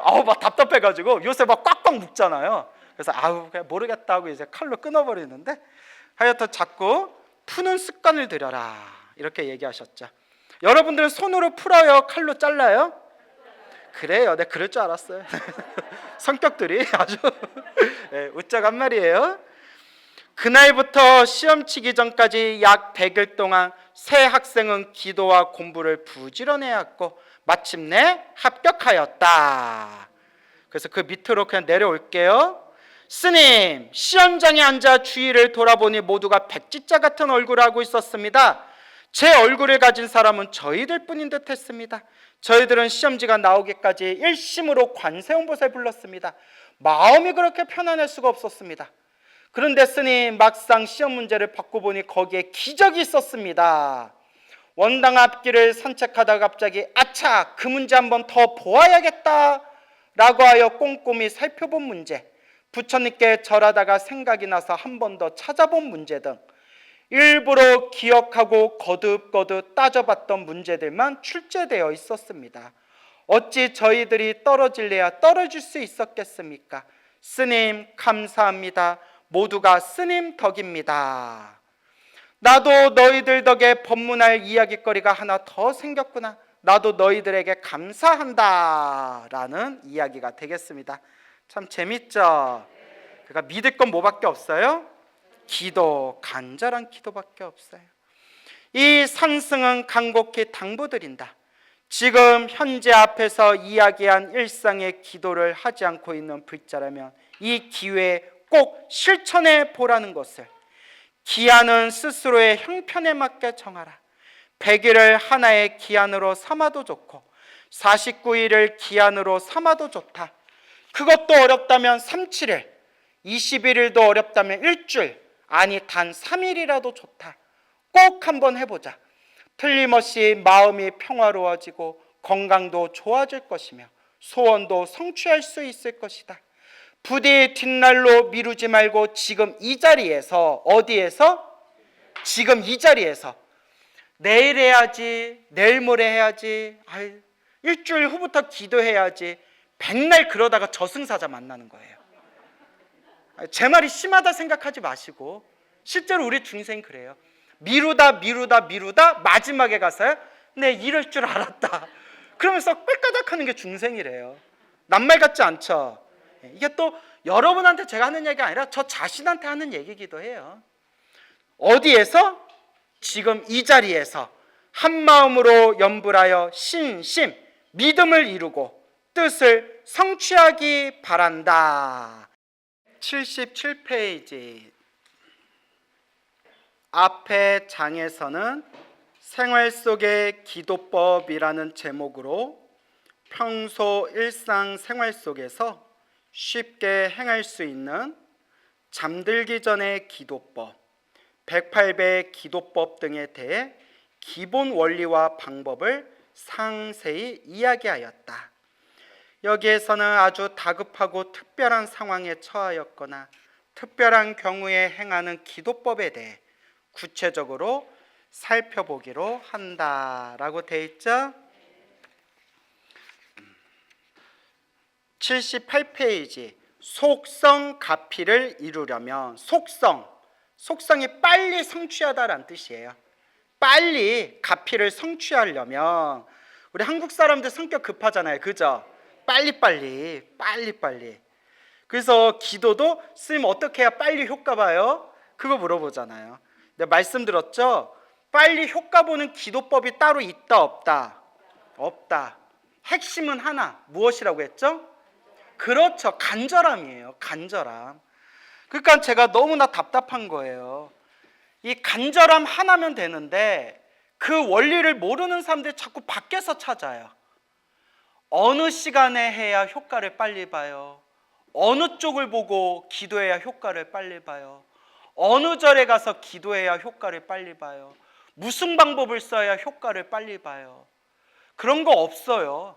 아우 막 답답해가지고 요새 막 꽉꽉 묶잖아요. 그래서 아우 그냥 모르겠다 하고 이제 칼로 끊어버리는데 하여튼 자꾸 푸는 습관을 들여라 이렇게 얘기하셨죠. 여러분들은 손으로 풀어요? 칼로 잘라요? 그래요. 내가 그럴 줄 알았어요. 성격들이 아주 웃자간 말이에요. 그날부터 시험 치기 전까지 약 100일 동안 새 학생은 기도와 공부를 부지런히 했고 마침내 합격하였다. 그래서 그 밑으로 그냥 내려올게요. 스님, 시험장에 앉아 주위를 돌아보니 모두가 백지자 같은 얼굴을 하고 있었습니다. 제 얼굴을 가진 사람은 저희들 뿐인 듯 했습니다. 저희들은 시험지가 나오기까지 일심으로 관세음보살 불렀습니다. 마음이 그렇게 편안할 수가 없었습니다. 그런데 스님, 막상 시험 문제를 받고 보니 거기에 기적이 있었습니다. 원당 앞길을 산책하다가 갑자기 아차, 그 문제 한번 더 보아야겠다 라고 하여 꼼꼼히 살펴본 문제, 부처님께 절하다가 생각이 나서 한 번 더 찾아본 문제 등 일부러 기억하고 거듭거듭 따져봤던 문제들만 출제되어 있었습니다. 어찌 저희들이 떨어질래야 떨어질 수 있었겠습니까? 스님 감사합니다. 모두가 스님 덕입니다. 나도 너희들 덕에 법문할 이야기거리가 하나 더 생겼구나. 나도 너희들에게 감사한다 라는 이야기가 되겠습니다. 참 재밌죠? 그러니까 믿을 건 뭐밖에 없어요? 기도, 간절한 기도밖에 없어요. 이 상승은 간곡히 당부드린다. 지금 현재 앞에서 이야기한 일상의 기도를 하지 않고 있는 불자라면 이 기회에 꼭 실천해 보라는 것을. 기한은 스스로의 형편에 맞게 정하라. 100일을 하나의 기한으로 삼아도 좋고 49일을 기한으로 삼아도 좋다. 그것도 어렵다면 37일, 21일도 어렵다면 일주일, 아니 단 3일이라도 좋다. 꼭 한번 해보자. 틀림없이 마음이 평화로워지고 건강도 좋아질 것이며 소원도 성취할 수 있을 것이다. 부디 뒷날로 미루지 말고 지금 이 자리에서, 어디에서? 지금 이 자리에서 내일 해야지, 내일 모레 해야지, 일주일 후부터 기도해야지, 백날 그러다가 저승사자 만나는 거예요. 제 말이 심하다 생각하지 마시고 실제로 우리 중생이 그래요. 미루다 마지막에 가서요, 네 이럴 줄 알았다 그러면서 꿀까닥 하는 게 중생이래요. 낱말 같지 않죠? 이게 또 여러분한테 제가 하는 얘기가 아니라 저 자신한테 하는 얘기이기도 해요. 어디에서? 지금 이 자리에서 한마음으로 염불하여 신심, 믿음을 이루고 뜻을 성취하기 바란다. 77페이지 앞에 장에서는 생활 속의 기도법이라는 제목으로 평소 일상 생활 속에서 쉽게 행할 수 있는 잠들기 전의 기도법, 108배 기도법 등에 대해 기본 원리와 방법을 상세히 이야기하였다. 여기에서는 아주 다급하고 특별한 상황에 처하였거나 특별한 경우에 행하는 기도법에 대해 구체적으로 살펴보기로 한다라고 되어 있죠. 78페이지 속성 가피를 이루려면 속성이 빨리 성취하다라는 뜻이에요. 빨리 가피를 성취하려면 우리 한국 사람들 성격 급하잖아요. 그죠? 빨리빨리. 그래서 기도도 스님 어떻게 해야 빨리 효과 봐요? 그거 물어보잖아요. 내가 말씀드렸죠? 빨리 효과 보는 기도법이 따로 있다 없다? 없다. 핵심은 하나. 무엇이라고 했죠? 그렇죠. 간절함이에요. 간절함. 그러니까 제가 너무나 답답한 거예요. 이 간절함 하나면 되는데 그 원리를 모르는 사람들이 자꾸 밖에서 찾아요. 어느 시간에 해야 효과를 빨리 봐요? 어느 쪽을 보고 기도해야 효과를 빨리 봐요? 어느 절에 가서 기도해야 효과를 빨리 봐요? 무슨 방법을 써야 효과를 빨리 봐요? 그런 거 없어요.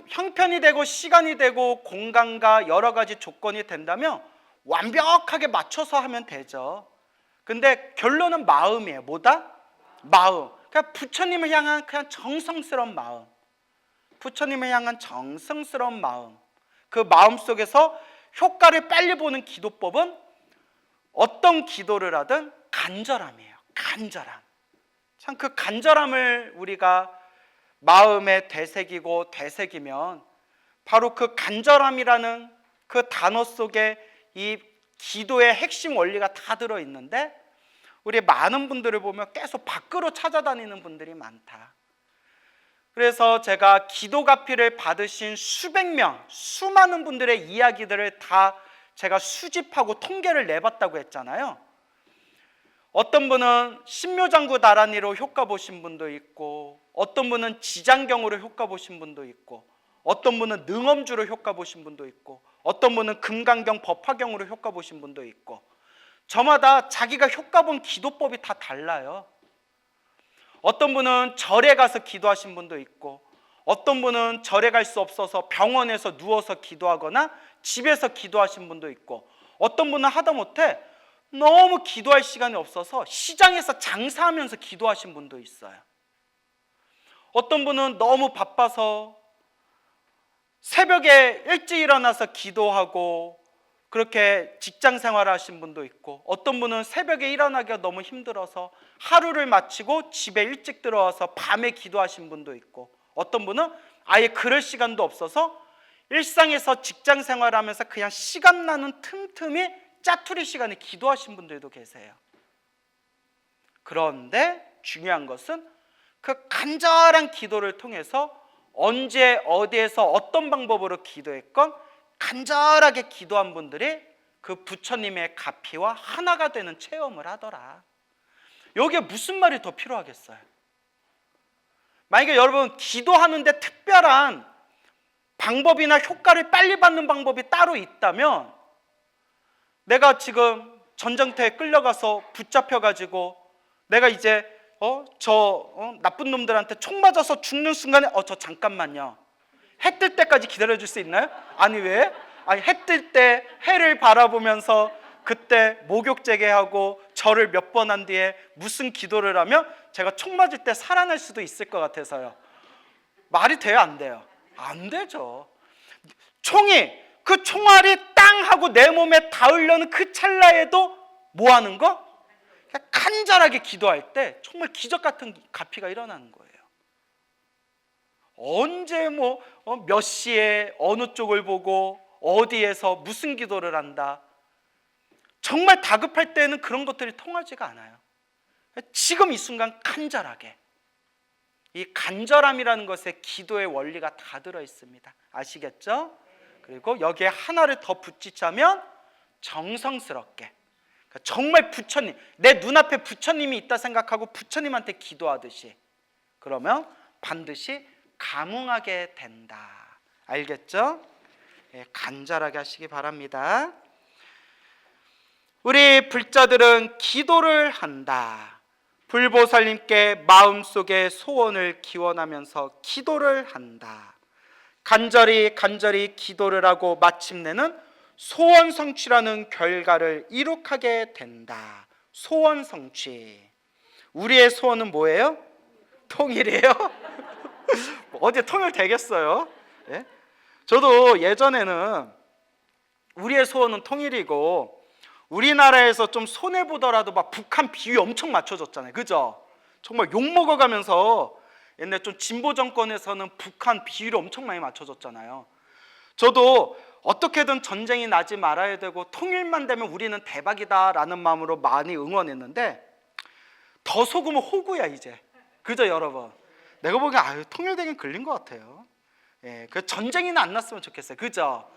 형편이 되고 시간이 되고 공간과 여러 가지 조건이 된다면 완벽하게 맞춰서 하면 되죠. 근데 결론은 마음이에요. 뭐다? 마음. 그러니까 부처님을 향한 그냥 정성스러운 마음. 부처님을 향한 정성스러운 마음. 그 마음 속에서 효과를 빨리 보는 기도법은 어떤 기도를 하든 간절함이에요. 간절함. 참 그 간절함을 우리가 마음에 되새기면 바로 그 간절함이라는 그 단어 속에 이 기도의 핵심 원리가 다 들어있는데 우리 많은 분들을 보면 계속 밖으로 찾아다니는 분들이 많다. 그래서 제가 기도 가피를 받으신 수백 명, 수많은 분들의 이야기들을 다 제가 수집하고 통계를 내봤다고 했잖아요. 어떤 분은 신묘장구 다라니로 효과 보신 분도 있고, 어떤 분은 지장경으로 효과 보신 분도 있고, 어떤 분은 능엄주로 효과 보신 분도 있고, 어떤 분은 금강경 법화경으로 효과 보신 분도 있고, 저마다 자기가 효과 본 기도법이 다 달라요. 어떤 분은 절에 가서 기도하신 분도 있고, 어떤 분은 절에 갈 수 없어서 병원에서 누워서 기도하거나 집에서 기도하신 분도 있고, 어떤 분은 하다못해 너무 기도할 시간이 없어서 시장에서 장사하면서 기도하신 분도 있어요. 어떤 분은 너무 바빠서 새벽에 일찍 일어나서 기도하고 그렇게 직장 생활을 하신 분도 있고, 어떤 분은 새벽에 일어나기가 너무 힘들어서 하루를 마치고 집에 일찍 들어와서 밤에 기도하신 분도 있고, 어떤 분은 아예 그럴 시간도 없어서 일상에서 직장 생활하면서 그냥 시간 나는 틈틈이 짜투리 시간에 기도하신 분들도 계세요. 그런데 중요한 것은 그 간절한 기도를 통해서 언제 어디에서 어떤 방법으로 기도했건 간절하게 기도한 분들이 그 부처님의 가피와 하나가 되는 체험을 하더라. 여기에 무슨 말이 더 필요하겠어요? 만약에 여러분 기도하는데 특별한 방법이나 효과를 빨리 받는 방법이 따로 있다면, 내가 지금 전쟁터에 끌려가서 붙잡혀가지고 내가 이제 나쁜 놈들한테 총 맞아서 죽는 순간에 저 잠깐만요, 해 뜰 때까지 기다려줄 수 있나요? 아니 왜? 아니 해 뜰 때 해를 바라보면서 그때 목욕제계하고 절을 몇 번 한 뒤에 무슨 기도를 하면 제가 총 맞을 때 살아날 수도 있을 것 같아서요. 말이 돼요? 안 돼요? 안 되죠. 그 총알이 땅 하고 내 몸에 닿으려는 그 찰나에도 뭐 하는 거? 간절하게 기도할 때 정말 기적 같은 가피가 일어나는 거예요. 언제 몇 시에 어느 쪽을 보고 어디에서 무슨 기도를 한다, 정말 다급할 때는 그런 것들이 통하지가 않아요. 지금 이 순간 간절하게, 이 간절함이라는 것에 기도의 원리가 다 들어있습니다. 아시겠죠? 그리고 여기에 하나를 더 붙이자면 정성스럽게, 그러니까 정말 부처님, 내 눈앞에 부처님이 있다 생각하고 부처님한테 기도하듯이, 그러면 반드시 감흥하게 된다. 알겠죠? 예, 간절하게 하시기 바랍니다. 우리 불자들은 기도를 한다. 불보살님께 마음속에 소원을 기원하면서 기도를 한다. 간절히 기도를 하고 마침내는 소원 성취라는 결과를 이룩하게 된다. 소원 성취. 우리의 소원은 뭐예요? 통일이에요? 어디 통일 되겠어요? 예? 저도 예전에는 우리의 소원은 통일이고 우리나라에서 좀 손해보더라도 막 북한 비위 엄청 맞춰줬잖아요. 그죠? 정말 욕먹어가면서 옛날 좀 진보 정권에서는 북한 비위를 엄청 많이 맞춰줬잖아요. 저도 어떻게든 전쟁이 나지 말아야 되고 통일만 되면 우리는 대박이다라는 마음으로 많이 응원했는데 더 속으면 호구야 이제. 그죠 여러분? 내가 보기엔 통일되긴 걸린 것 같아요. 예, 그 전쟁이나 안 났으면 좋겠어요. 그죠?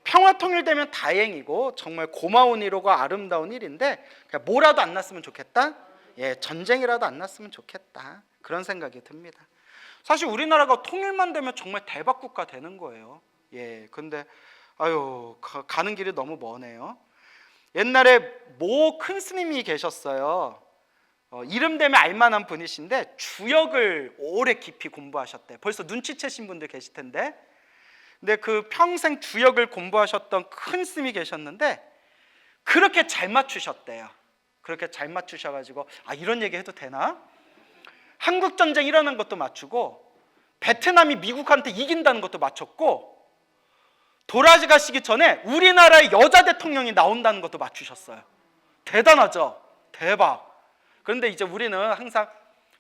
평화 통일되면 다행이고 정말 고마운 일이고 아름다운 일인데 뭐라도 안 났으면 좋겠다. 예, 전쟁이라도 안 났으면 좋겠다. 그런 생각이 듭니다. 사실 우리나라가 통일만 되면 정말 대박 국가 되는 거예요. 예, 근데 가는 길이 너무 머네요. 옛날에 모 큰 스님이 계셨어요. 이름 되면 알만한 분이신데 주역을 오래 깊이 공부하셨대. 벌써 눈치채신 분들 계실 텐데. 근데 그 평생 주역을 공부하셨던 큰 스님이 계셨는데 그렇게 잘 맞추셨대요. 그렇게 잘 맞추셔가지고 이런 얘기 해도 되나? 한국 전쟁 일어난 것도 맞추고 베트남이 미국한테 이긴다는 것도 맞췄고 돌아가시기 전에 우리나라의 여자 대통령이 나온다는 것도 맞추셨어요. 대단하죠? 대박. 그런데 이제 우리는 항상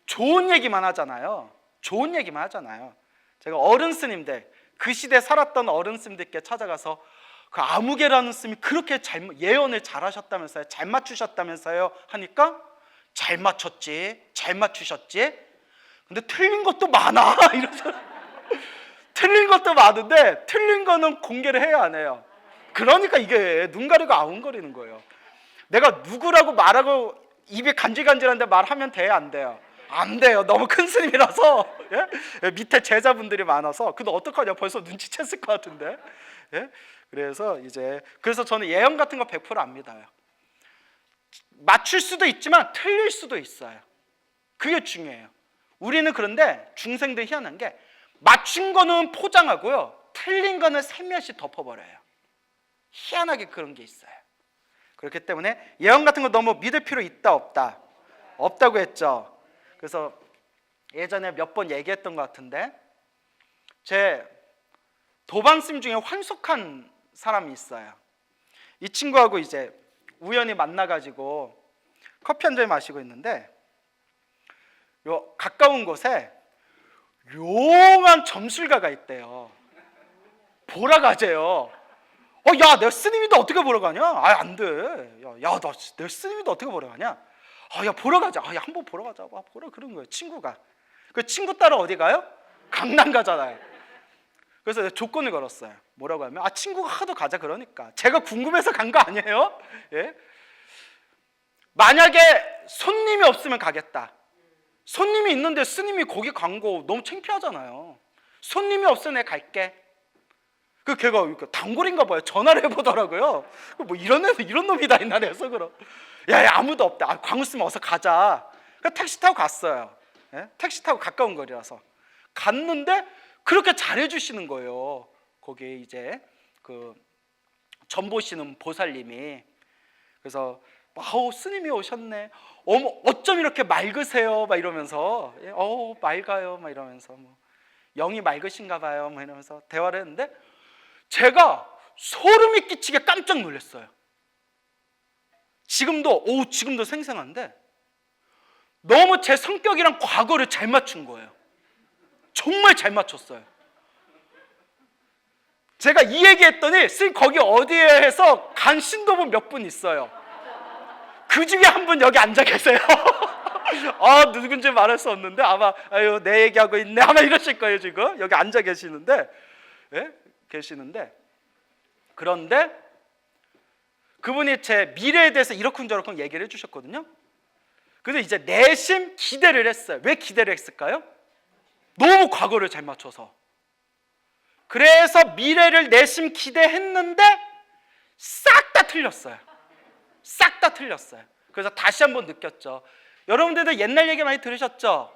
좋은 얘기만 하잖아요. 좋은 얘기만 하잖아요. 제가 어른 스님들, 그 시대에 살았던 어른 스님들께 찾아가서 그 아무개라는 스님이 그렇게 예언을 잘 하셨다면서요, 잘 맞추셨다면서요 하니까 잘 맞췄지, 잘 맞추셨지. 근데 틀린 것도 많아. 이러면서 틀린 것도 많은데 틀린 거는 공개를 해야 안 해요. 그러니까 이게 눈 가리고 아웅거리는 거예요. 내가 누구라고 말하고 입이 간질간질한데 말하면 돼요, 안 돼요? 안 돼요. 너무 큰 스님이라서. 예? 밑에 제자분들이 많아서. 근데 어떡하냐? 벌써 눈치챘을 것 같은데. 예? 그래서 저는 예언 같은 거 100%안 믿어요. 맞출 수도 있지만 틀릴 수도 있어요. 그게 중요해요. 우리는 그런데 중생들 희한한 게 맞춘 거는 포장하고요, 틀린 거는 살며시 덮어버려요. 희한하게 그런 게 있어요. 그렇기 때문에 예언 같은 거 너무 믿을 필요 있다 없다? 없다고 했죠. 그래서 예전에 몇 번 얘기했던 것 같은데 제 도반스님 중에 환속한 사람이 있어요. 이 친구하고 이제 우연히 만나가지고 커피 한 잔 마시고 있는데 요 가까운 곳에 용한 점술가가 있대요. 보러 가재요. 야, 내 스님인데 어떻게 보러 가냐? 안 돼. 야, 내 스님인데 어떻게 보러 가냐? 야, 보러 가자. 야, 한번 보러 가자. 보러 그런 거예요. 친구가. 그 친구 따라 어디 가요? 강남 가잖아요. 그래서 내가 조건을 걸었어요. 뭐라고 하면 친구가 하도 가자 그러니까. 제가 궁금해서 간 거 아니에요? 예? 만약에 손님이 없으면 가겠다. 손님이 있는데 스님이 거기 간 거 너무 창피하잖아요. 손님이 없으면 내가 갈게. 걔가 단골인가 봐요. 전화를 해보더라고요. 뭐 이런 놈이다 옛날에 해서 그럼. 야, 아무도 없다. 광우 쓰면 어서 가자. 택시 타고 갔어요. 예? 택시 타고 가까운 거리라서 갔는데 그렇게 잘해주시는 거예요. 거기 이제 그 전 보시는 보살님이. 그래서 스님이 오셨네. 어머, 어쩜 이렇게 맑으세요? 막 이러면서 맑아요. 막 이러면서 영이 맑으신가 봐요. 막 이러면서 대화를 했는데 제가 소름이 끼치게 깜짝 놀랐어요. 지금도 생생한데 너무 제 성격이랑 과거를 잘 맞춘 거예요. 정말 잘 맞췄어요. 제가 이 얘기했더니 스님 거기 어디에 해서 간 신도분 몇 분 있어요. 그 중에 한 분 여기 앉아 계세요. 누군지 말할 수 없는데 아마 내 얘기하고 있네 아마 이러실 거예요. 지금 여기 앉아 계시는데, 예? 계시는데 그런데 그분이 제 미래에 대해서 이러쿵저러쿵 얘기를 해주셨거든요. 그래서 이제 내심 기대를 했어요. 왜 기대를 했을까요? 너무 과거를 잘 맞춰서. 그래서 미래를 내심 기대했는데 싹 다 틀렸어요. 싹 다 틀렸어요. 그래서 다시 한번 느꼈죠. 여러분들도 옛날 얘기 많이 들으셨죠?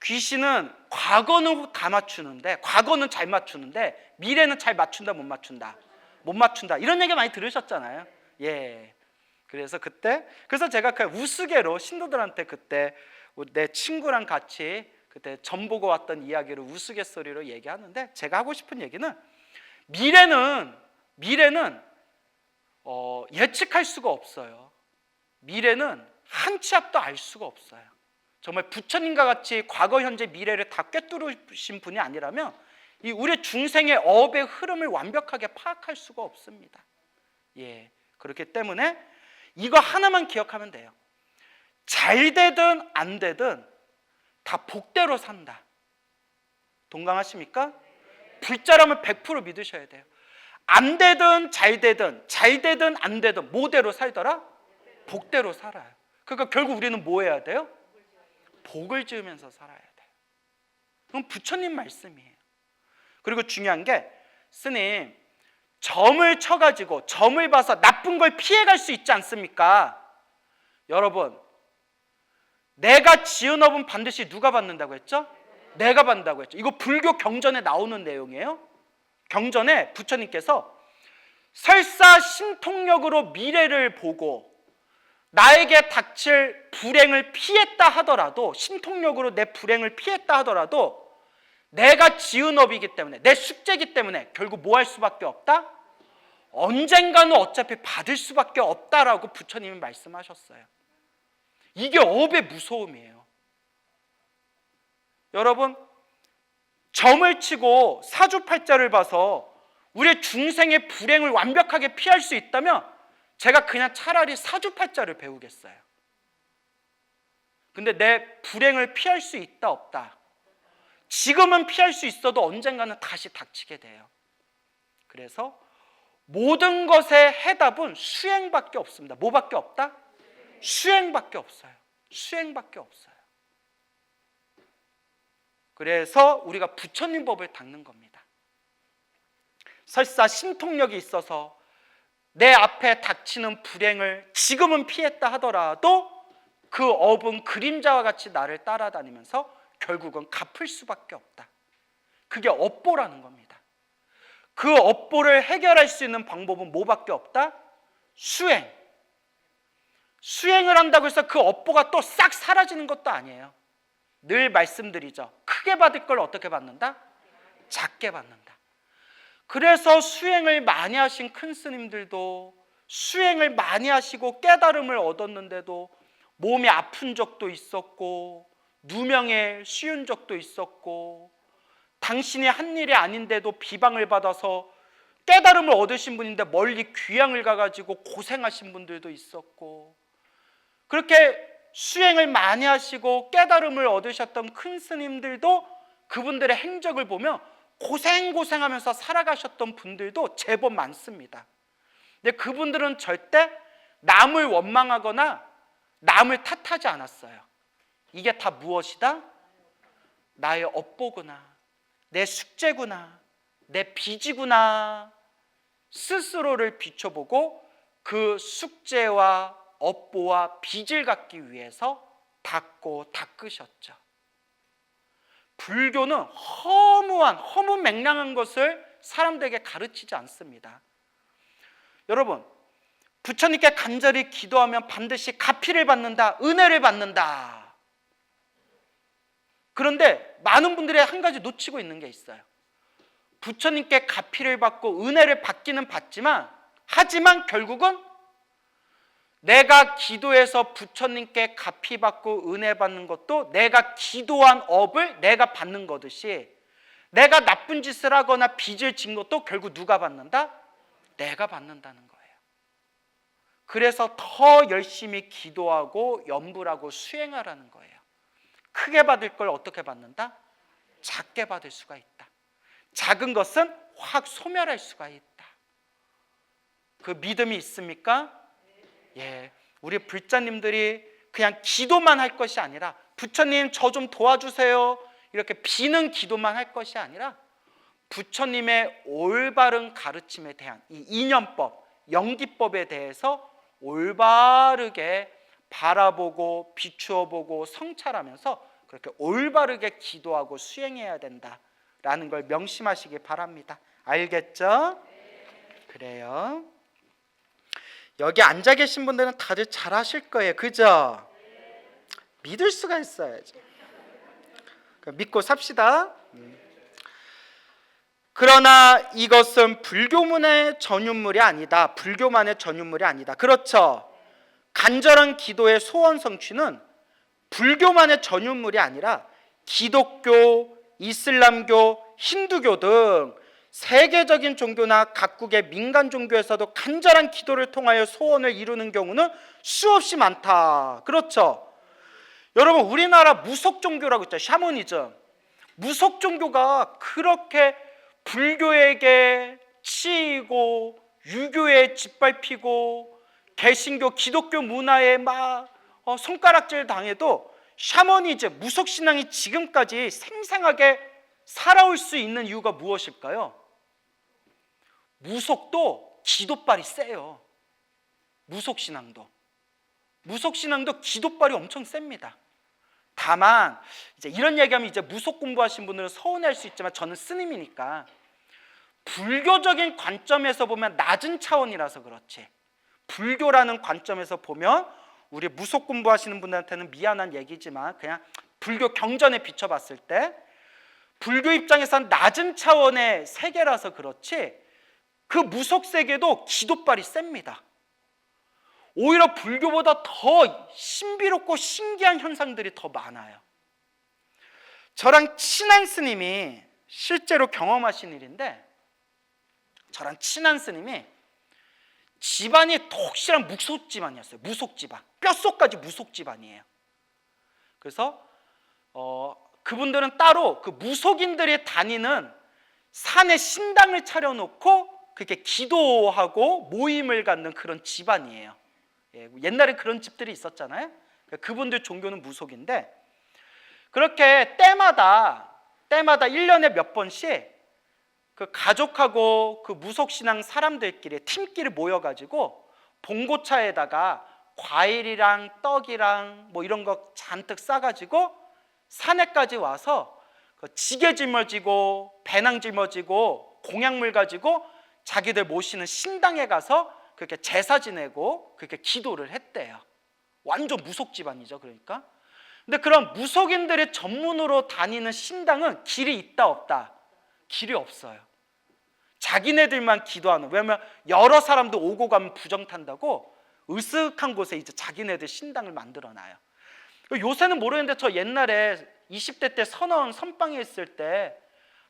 귀신은 과거는 다 맞추는데, 과거는 잘 맞추는데 미래는 잘 맞춘다 못 맞춘다, 못 맞춘다, 이런 얘기 많이 들으셨잖아요. 예. 그래서 제가 그 우스개로 신도들한테 그때 내 친구랑 같이 그때 점 보고 왔던 이야기를 우스갯소리로 얘기하는데, 제가 하고 싶은 얘기는 미래는 예측할 수가 없어요. 미래는 한 치 앞도 알 수가 없어요. 정말 부처님과 같이 과거, 현재, 미래를 다 꿰뚫으신 분이 아니라면 이 우리 중생의 업의 흐름을 완벽하게 파악할 수가 없습니다. 예, 그렇기 때문에 이거 하나만 기억하면 돼요. 잘 되든 안 되든 다 복대로 산다. 동감하십니까? 불자라면 100% 믿으셔야 돼요. 안 되든 잘 되든 안 되든 뭐대로 살더라? 복대로 살아요. 그러니까 결국 우리는 뭐 해야 돼요? 복을 지으면서 살아야 돼요. 그건 부처님 말씀이에요. 그리고 중요한 게, 스님, 점을 쳐가지고 점을 봐서 나쁜 걸 피해갈 수 있지 않습니까? 여러분, 내가 지은 업은 반드시 누가 받는다고 했죠? 내가 받는다고 했죠. 이거 불교 경전에 나오는 내용이에요. 경전에 부처님께서 설사 신통력으로 미래를 보고 나에게 닥칠 불행을 피했다 하더라도, 신통력으로 내 불행을 피했다 하더라도 내가 지은 업이기 때문에, 내 숙제이기 때문에 결국 뭐 할 수밖에 없다? 언젠가는 어차피 받을 수밖에 없다라고 부처님이 말씀하셨어요. 이게 업의 무서움이에요. 여러분, 점을 치고 사주팔자를 봐서 우리의 중생의 불행을 완벽하게 피할 수 있다면 제가 그냥 차라리 사주팔자를 배우겠어요. 근데 내 불행을 피할 수 있다 없다? 지금은 피할 수 있어도 언젠가는 다시 닥치게 돼요. 그래서 모든 것의 해답은 수행밖에 없습니다. 뭐밖에 없다? 수행밖에 없어요. 수행밖에 없어요. 그래서 우리가 부처님 법을 닦는 겁니다. 설사 신통력이 있어서 내 앞에 닥치는 불행을 지금은 피했다 하더라도 그 업은 그림자와 같이 나를 따라다니면서 결국은 갚을 수밖에 없다. 그게 업보라는 겁니다. 그 업보를 해결할 수 있는 방법은 뭐밖에 없다? 수행. 수행을 한다고 해서 그 업보가 또 싹 사라지는 것도 아니에요. 늘 말씀드리죠. 크게 받을 걸 어떻게 받는다? 작게 받는다. 그래서 수행을 많이 하신 큰 스님들도, 수행을 많이 하시고 깨달음을 얻었는데도 몸이 아픈 적도 있었고, 누명에 씌운 적도 있었고, 당신이 한 일이 아닌데도 비방을 받아서 깨달음을 얻으신 분인데 멀리 귀향을 가가지고 고생하신 분들도 있었고, 그렇게 수행을 많이 하시고 깨달음을 얻으셨던 큰 스님들도 그분들의 행적을 보면 고생하면서 살아가셨던 분들도 제법 많습니다. 근데 그분들은 절대 남을 원망하거나 남을 탓하지 않았어요. 이게 다 무엇이다? 나의 업보구나, 내 숙제구나, 내 빚이구나. 스스로를 비춰보고 그 숙제와 업보와 빚을 갚기 위해서 닦으셨죠. 불교는 허무맹랑한 것을 사람들에게 가르치지 않습니다. 여러분, 부처님께 간절히 기도하면 반드시 가피를 받는다, 은혜를 받는다. 그런데 많은 분들이 한 가지 놓치고 있는 게 있어요. 부처님께 가피를 받고 은혜를 받기는 받지만, 하지만 결국은 내가 기도해서 부처님께 가피 받고 은혜 받는 것도 내가 기도한 업을 내가 받는 거듯이, 내가 나쁜 짓을 하거나 빚을 진 것도 결국 누가 받는다? 내가 받는다는 거예요. 그래서 더 열심히 기도하고 염불하고 수행하라는 거예요. 크게 받을 걸 어떻게 받는다? 작게 받을 수가 있다. 작은 것은 확 소멸할 수가 있다. 그 믿음이 있습니까? 예, 우리 불자님들이 그냥 기도만 할 것이 아니라 부처님 저 좀 도와주세요, 이렇게 비는 기도만 할 것이 아니라 부처님의 올바른 가르침에 대한 이 이념법, 영기법에 대해서 올바르게 바라보고 비추어보고 성찰하면서 그렇게 올바르게 기도하고 수행해야 된다라는 걸 명심하시기 바랍니다. 알겠죠? 그래요. 여기 앉아 계신 분들은 다들 잘 하실 거예요. 그죠? 믿을 수가 있어야죠. 믿고 삽시다. 그러나 이것은 불교만의 전유물이 아니다. 불교만의 전유물이 아니다. 그렇죠. 간절한 기도의 소원 성취는 불교만의 전유물이 아니라 기독교, 이슬람교, 힌두교 등 세계적인 종교나 각국의 민간 종교에서도 간절한 기도를 통하여 소원을 이루는 경우는 수없이 많다. 그렇죠. 여러분, 우리나라 무속 종교라고 있죠. 샤머니즘. 무속 종교가 그렇게 불교에게 치이고 유교에 짓밟히고 개신교, 기독교 문화에 막 손가락질 당해도 샤머니즘, 무속신앙이 지금까지 생생하게 살아올 수 있는 이유가 무엇일까요? 무속도 기도발이 세요. 무속신앙도 기도발이 엄청 셉니다. 다만 이제 이런 얘기하면 이제 무속 공부하신 분들은 서운할 수 있지만 저는 스님이니까 불교적인 관점에서 보면 낮은 차원이라서 그렇지, 불교라는 관점에서 보면 우리 무속 공부하시는 분들한테는 미안한 얘기지만 그냥 불교 경전에 비춰봤을 때 불교 입장에서는 낮은 차원의 세계라서 그렇지 그 무속 세계도 기도발이 셉니다. 오히려 불교보다 더 신비롭고 신기한 현상들이 더 많아요. 저랑 친한 스님이 실제로 경험하신 일인데, 저랑 친한 스님이 집안이 독실한 무속 집안이었어요. 무속 집안, 뼛속까지 무속 집안이에요. 그래서 그분들은 따로 그 무속인들이 다니는 산에 신당을 차려놓고 그렇게 기도하고 모임을 갖는 그런 집안이에요. 옛날에 그런 집들이 있었잖아요. 그분들 종교는 무속인데, 그렇게 때마다 1년에 몇 번씩 그 가족하고 그 무속신앙 사람들끼리 팀끼리 모여가지고 봉고차에다가 과일이랑 떡이랑 뭐 이런 거 잔뜩 싸가지고 산에까지 와서 그 지게 짊어지고 배낭 짊어지고 공약물 가지고 자기들 모시는 신당에 가서 그렇게 제사 지내고 그렇게 기도를 했대요. 완전 무속 집안이죠. 그러니까. 근데 그런 무속인들이 전문으로 다니는 신당은 길이 있다 없다? 길이 없어요. 자기네들만 기도하는, 왜냐면 여러 사람도 오고 가면 부정 탄다고 으슥한 곳에 이제 자기네들 신당을 만들어 놔요. 요새는 모르겠는데 저 옛날에 20대 때 선방에 있을 때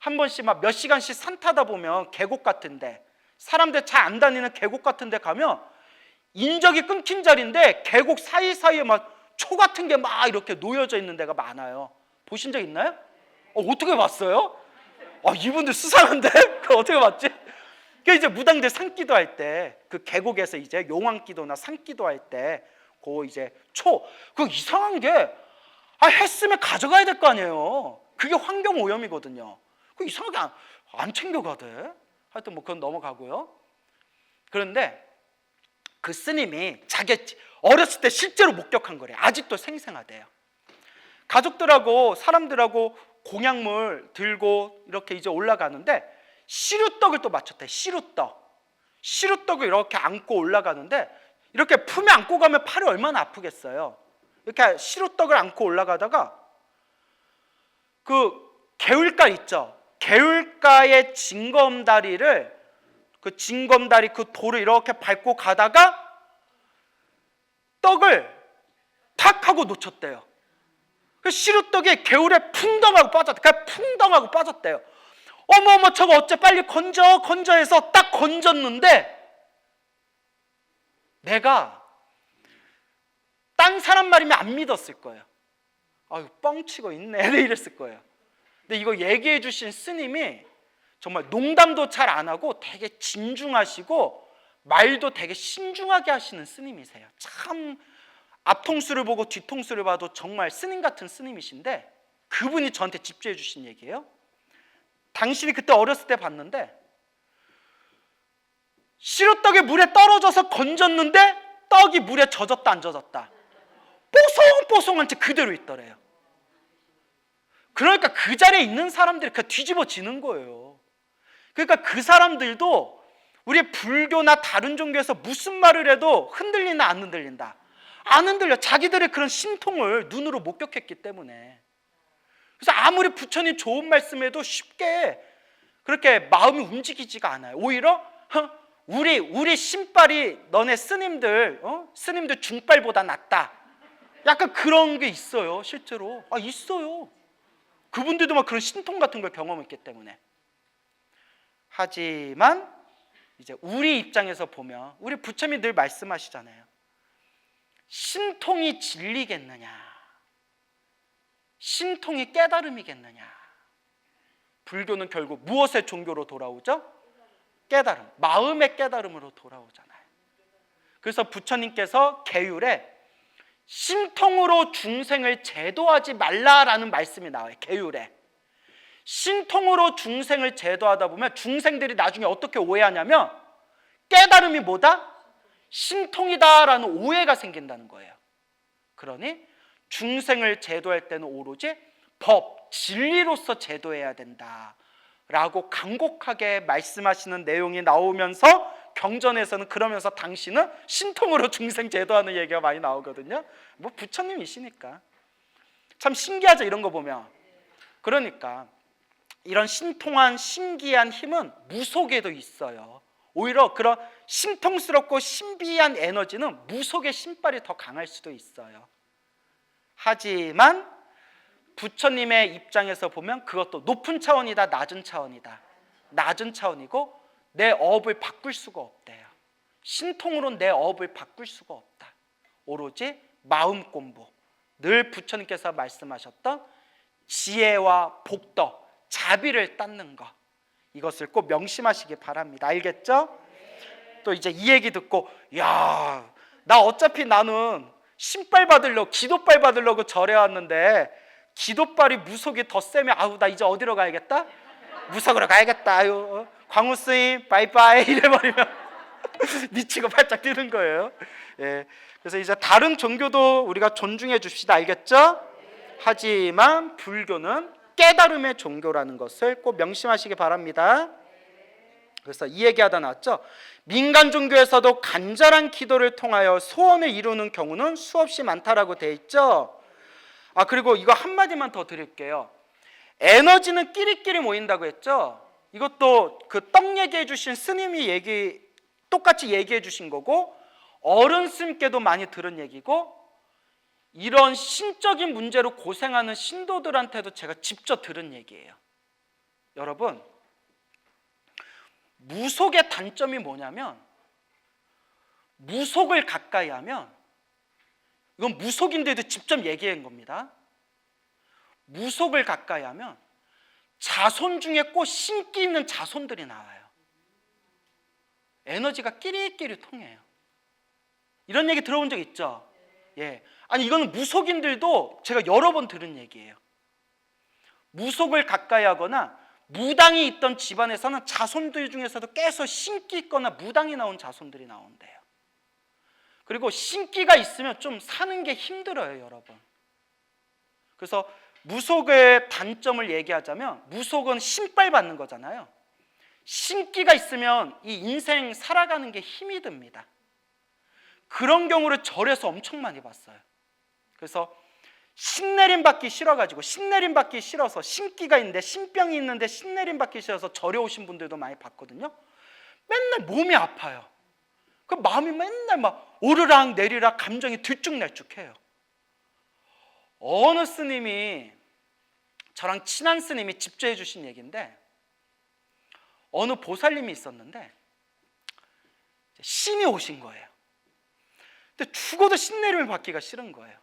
한 번씩 막 몇 시간씩 산 타다 보면 계곡 같은데, 사람들 잘 안 다니는 계곡 같은 데 가면 인적이 끊긴 자리인데 계곡 사이사이에 막 초 같은 게 막 이렇게 놓여져 있는 데가 많아요. 보신 적 있나요? 어떻게 봤어요? 이분들 수상한데? 그거 어떻게 봤지? 그 이제 무당들 산기도 할 때 그 계곡에서 이제 용왕기도나 산기도 할 때 그 이제 그 이상한 게 했으면 가져가야 될 거 아니에요. 그게 환경 오염이거든요. 그 이상하게 안 챙겨가대. 하여튼 뭐 그건 넘어가고요. 그런데 그 스님이 자기 어렸을 때 실제로 목격한 거래요. 아직도 생생하대요. 가족들하고 사람들하고 공약물 들고 이렇게 이제 올라가는데 시루떡을 또 맞췄대. 시루떡을 이렇게 안고 올라가는데, 이렇게 품에 안고 가면 팔이 얼마나 아프겠어요. 이렇게 시루떡을 안고 올라가다가 그 개울가 있죠. 개울가의 징검다리를 그 돌을 이렇게 밟고 가다가 떡을 탁 하고 놓쳤대요. 그 시루떡이 개울에 풍덩하고 빠졌대요. 어머 저거 어째 빨리 건져 해서 딱 건졌는데, 내가 딴 사람 말이면 안 믿었을 거예요. 뻥치고 있네 이랬을 거예요. 근데 이거 얘기해 주신 스님이 정말 농담도 잘 안 하고 되게 진중하시고 말도 되게 신중하게 하시는 스님이세요. 참 앞통수를 보고 뒤통수를 봐도 정말 스님 같은 스님이신데, 그분이 저한테 집주해 주신 얘기예요. 당신이 그때 어렸을 때 봤는데 시루떡이 물에 떨어져서 건졌는데 떡이 물에 젖었다 안 젖었다 뽀송뽀송한 채 그대로 있더래요. 그러니까 그 자리에 있는 사람들이 그냥 뒤집어지는 거예요. 그러니까 그 사람들도 우리 불교나 다른 종교에서 무슨 말을 해도 흔들리나 안 흔들린다? 안 흔들려. 자기들의 그런 신통을 눈으로 목격했기 때문에. 그래서 아무리 부처님 좋은 말씀해도 쉽게 그렇게 마음이 움직이지가 않아요. 오히려 우리 신발이 너네 스님들 스님들 중발보다 낫다. 약간 그런 게 있어요. 실제로 있어요. 그분들도 막 그런 신통 같은 걸 경험했기 때문에. 하지만 이제 우리 입장에서 보면 우리 부처님이 늘 말씀하시잖아요. 신통이 진리겠느냐, 신통이 깨달음이겠느냐. 불교는 결국 무엇의 종교로 돌아오죠? 깨달음, 마음의 깨달음으로 돌아오잖아요. 그래서 부처님께서 계율에 신통으로 중생을 제도하지 말라라는 말씀이 나와요. 계율에. 신통으로 중생을 제도하다 보면 중생들이 나중에 어떻게 오해하냐면 깨달음이 뭐다? 신통이다라는 오해가 생긴다는 거예요. 그러니 중생을 제도할 때는 오로지 법, 진리로서 제도해야 된다라고 간곡하게 말씀하시는 내용이 나오면서 경전에서는 그러면서 당신은 신통으로 중생 제도하는 얘기가 많이 나오거든요. 뭐 부처님이시니까. 참 신기하죠, 이런 거 보면. 그러니까 이런 신통한 신기한 힘은 무속에도 있어요. 오히려 그런 신통스럽고 신비한 에너지는 무속의 신발이 더 강할 수도 있어요. 하지만 부처님의 입장에서 보면 그것도 높은 차원이다, 낮은 차원이다. 낮은 차원이고 내 업을 바꿀 수가 없대요. 신통으로는 내 업을 바꿀 수가 없다. 오로지 마음 공부, 늘 부처님께서 말씀하셨던 지혜와 복덕, 자비를 닦는 것, 이것을 꼭 명심하시기 바랍니다. 알겠죠? 또 이제 이 얘기 듣고 야, 나 어차피 나는 신발 받으려고, 기도발 받으려고 절에 왔는데 기도발이 무속이 더 세면 나 이제 어디로 가야겠다? 무속으로 가야겠다. 광우 스님 바이바이 이래버리면 미치고 발짝 뛰는 거예요. 예, 그래서 이제 다른 종교도 우리가 존중해 줍시다. 알겠죠? 하지만 불교는 깨달음의 종교라는 것을 꼭 명심하시기 바랍니다. 그래서 이 얘기하다 나왔죠. 민간 종교에서도 간절한 기도를 통하여 소원을 이루는 경우는 수없이 많다라고 돼 있죠. 그리고 이거 한마디만 더 드릴게요. 에너지는 끼리끼리 모인다고 했죠. 이것도 그 떡 얘기해 주신 스님이 똑같이 얘기해 주신 거고, 어른 스님께도 많이 들은 얘기고, 이런 신적인 문제로 고생하는 신도들한테도 제가 직접 들은 얘기예요. 여러분, 무속의 단점이 뭐냐면 무속을 가까이 하면, 이건 무속인들도 직접 얘기한 겁니다. 무속을 가까이 하면 자손 중에 꼭 신기 있는 자손들이 나와요. 에너지가 끼리끼리 통해요. 이런 얘기 들어본 적 있죠? 예. 아니, 이거는 무속인들도 제가 여러 번 들은 얘기예요. 무속을 가까이 하거나 무당이 있던 집안에서는 자손들 중에서도 계속 신기 있거나 무당이 나온 자손들이 나온대요. 그리고 신기가 있으면 좀 사는 게 힘들어요, 여러분. 그래서 무속의 단점을 얘기하자면, 무속은 신발 받는 거잖아요. 신기가 있으면 이 인생 살아가는 게 힘이 듭니다. 그런 경우를 절에서 엄청 많이 봤어요. 그래서 신내림 받기 싫어가지고, 신내림 받기 싫어서, 신기가 있는데, 신병이 있는데 신내림 받기 싫어서 절에 오신 분들도 많이 봤거든요. 맨날 몸이 아파요. 그 마음이 맨날 막 오르락 내리락 감정이 들쭉날쭉해요. 어느 스님이, 저랑 친한 스님이 집주해 주신 얘기인데, 어느 보살님이 있었는데 신이 오신 거예요. 근데 죽어도 신내림을 받기가 싫은 거예요.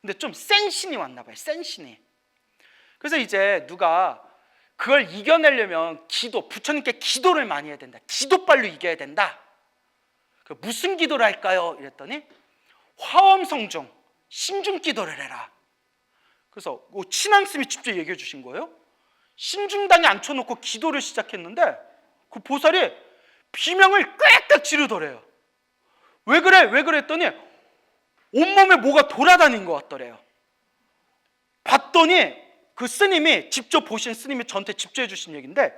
근데 좀 센 신이 왔나 봐요. 센 신이. 그래서 이제 누가 그걸 이겨내려면 부처님께 기도를 많이 해야 된다. 기도빨로 이겨야 된다. 무슨 기도를 할까요? 이랬더니 화엄성중, 신중 기도를 해라. 그래서 친한 스님이 직접 얘기해 주신 거예요. 신중당에 앉혀놓고 기도를 시작했는데 그 보살이 비명을 꽥꽥 지르더래요. 왜 그래? 왜 그랬더니 온몸에 뭐가 돌아다닌 것 같더래요. 봤더니 그 스님이 직접 보신 스님이 저한테 직접 해주신 얘기인데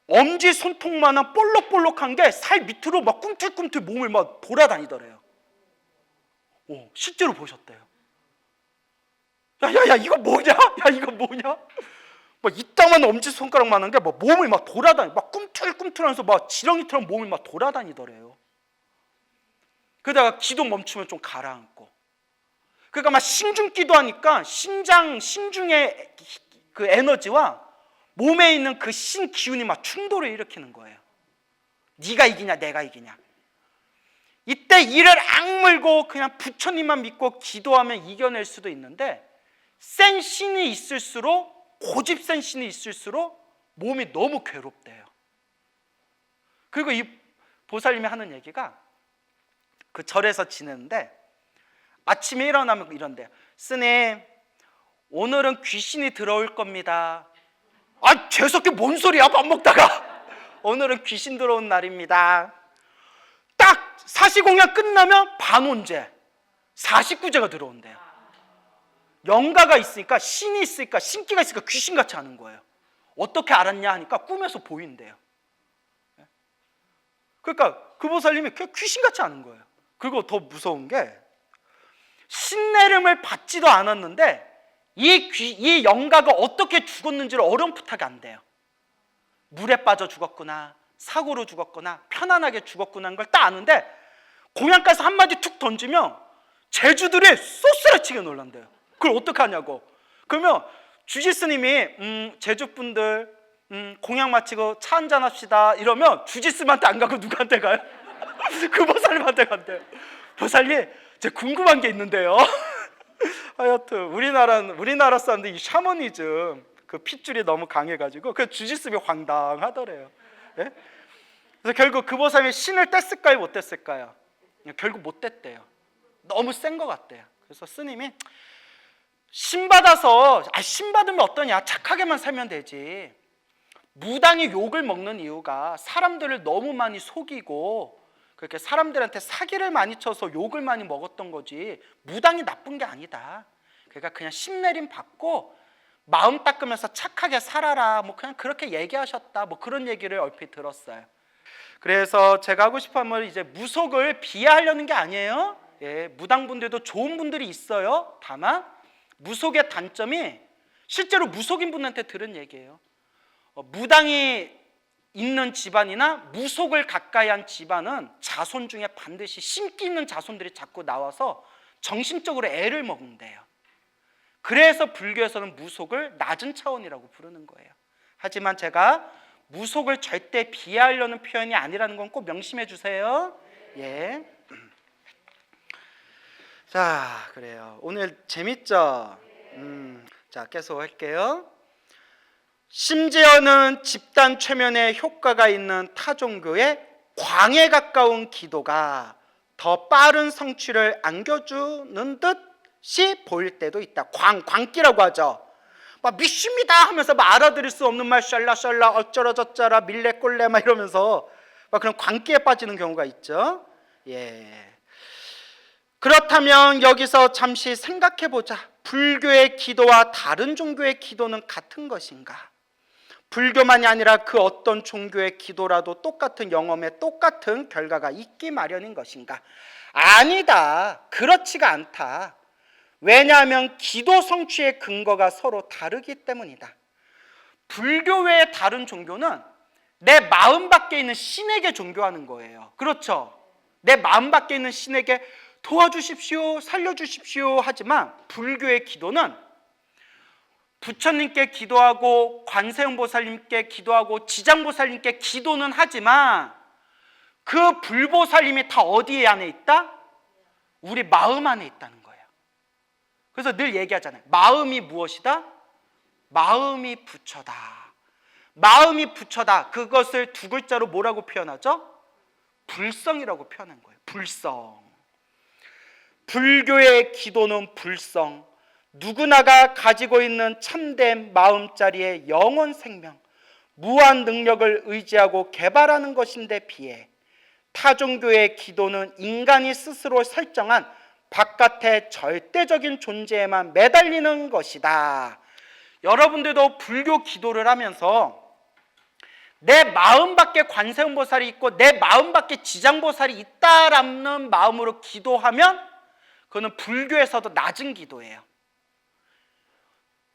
엄지 손톱만한 볼록볼록한 게 살 밑으로 막 꿈틀꿈틀 몸을 막 돌아다니더래요. 실제로 보셨대요. 야야야 이거 뭐냐? 야 이거 뭐냐? 막 이따만 엄지손가락만한 게 막 몸을 막 돌아다니, 막 꿈틀꿈틀하면서 막 지렁이처럼 몸을 막 돌아다니더래요. 그러다가 기도 멈추면 좀 가라앉고, 그러니까 막 신중 기도하니까 신중의 그 에너지와 몸에 있는 그 신 기운이 막 충돌을 일으키는 거예요. 네가 이기냐 내가 이기냐. 이때 이를 악물고 그냥 부처님만 믿고 기도하면 이겨낼 수도 있는데, 센 신이 있을수록, 고집 센 신이 있을수록 몸이 너무 괴롭대요. 그리고 이 보살님이 하는 얘기가, 그 절에서 지내는데 아침에 일어나면 이런대요. 스님, 오늘은 귀신이 들어올 겁니다. 아, 재수없게 뭔 소리야, 밥 먹다가. 오늘은 귀신 들어온 날입니다. 딱 사시공양 끝나면 반원제, 49제가 들어온대요. 영가가 있으니까, 신이 있으니까, 신기가 있으니까 귀신같이 하는 거예요. 어떻게 알았냐 하니까 꿈에서 보인대요. 그러니까 그 보살님이 그냥 귀신같이 하는 거예요. 그리고 더 무서운 게, 신내림을 받지도 않았는데 이 영가가 어떻게 죽었는지를 어렴풋하게 안 돼요. 물에 빠져 죽었구나, 사고로 죽었구나, 편안하게 죽었구나 하는 걸 딱 아는데, 공양가에서 한마디 툭 던지면 제주들이 쏘스라치게 놀란대요. 그걸 어떻게 하냐고. 그러면 주지스님이 제주분들 공양 마치고 차 한잔 합시다 이러면 주지스님한테 안 가고 누구한테 가요? 그 보살님한테 간대요. 보살님, 제가 궁금한 게 있는데요. 하여튼 우리나라 사람들 이 샤머니즘 그 핏줄이 너무 강해가지고 그 주지스님이 황당하더래요. 예? 그래서 결국 그 보살님이 신을 뗐을까요, 못 뗐을까요? 결국 못 뗐대요. 너무 센 것 같대요. 그래서 스님이 신 받아서, 신 받으면 어떠냐, 착하게만 살면 되지. 무당이 욕을 먹는 이유가 사람들을 너무 많이 속이고 그렇게 사람들한테 사기를 많이 쳐서 욕을 많이 먹었던 거지, 무당이 나쁜 게 아니다. 그러니까 그냥 신내림 받고 마음 닦으면서 착하게 살아라, 뭐 그냥 그렇게 얘기하셨다, 뭐 그런 얘기를 얼핏 들었어요. 그래서 제가 하고 싶은 말은, 이제 무속을 비하하려는 게 아니에요. 예, 무당분들도 좋은 분들이 있어요. 다만 무속의 단점이, 실제로 무속인 분한테 들은 얘기예요. 무당이 있는 집안이나 무속을 가까이 한 집안은 자손 중에 반드시 신기 있는 자손들이 자꾸 나와서 정신적으로 애를 먹는데요. 그래서 불교에서는 무속을 낮은 차원이라고 부르는 거예요. 하지만 제가 무속을 절대 비하하려는 표현이 아니라는 건 꼭 명심해 주세요. 예. 자, 그래요. 오늘 재밌죠? 자, 계속 할게요. 심지어는 집단 최면에 효과가 있는 타종교의 광에 가까운 기도가 더 빠른 성취를 안겨주는 듯이 보일 때도 있다. 광기라고 하죠. 막 믿습니다 하면서 막 알아들을 수 없는 말 샬라샬라 어쩌라 저쩌라 밀레꼴레 막 이러면서 막 그런 광기에 빠지는 경우가 있죠. 예. 그렇다면 여기서 잠시 생각해 보자. 불교의 기도와 다른 종교의 기도는 같은 것인가? 불교만이 아니라 그 어떤 종교의 기도라도 똑같은 영험에 똑같은 결과가 있기 마련인 것인가? 아니다. 그렇지가 않다. 왜냐하면 기도 성취의 근거가 서로 다르기 때문이다. 불교 외의 다른 종교는 내 마음 밖에 있는 신에게 종교하는 거예요. 그렇죠? 내 마음 밖에 있는 신에게 도와주십시오, 살려주십시오 하지만, 불교의 기도는 부처님께 기도하고 관세음보살님께 기도하고 지장보살님께 기도는 하지만 그 불보살님이 다 어디 안에 있다? 우리 마음 안에 있다는 거예요. 그래서 늘 얘기하잖아요. 마음이 무엇이다? 마음이 부처다. 마음이 부처다. 그것을 두 글자로 뭐라고 표현하죠? 불성이라고 표현한 거예요. 불성. 불교의 기도는 불성. 누구나가 가지고 있는 참된 마음자리의 영원 생명, 무한 능력을 의지하고 개발하는 것인데 비해 타종교의 기도는 인간이 스스로 설정한 바깥의 절대적인 존재에만 매달리는 것이다. 여러분들도 불교 기도를 하면서 내 마음밖에 관세음보살이 있고 내 마음밖에 지장보살이 있다라는 마음으로 기도하면 그거는 불교에서도 낮은 기도예요.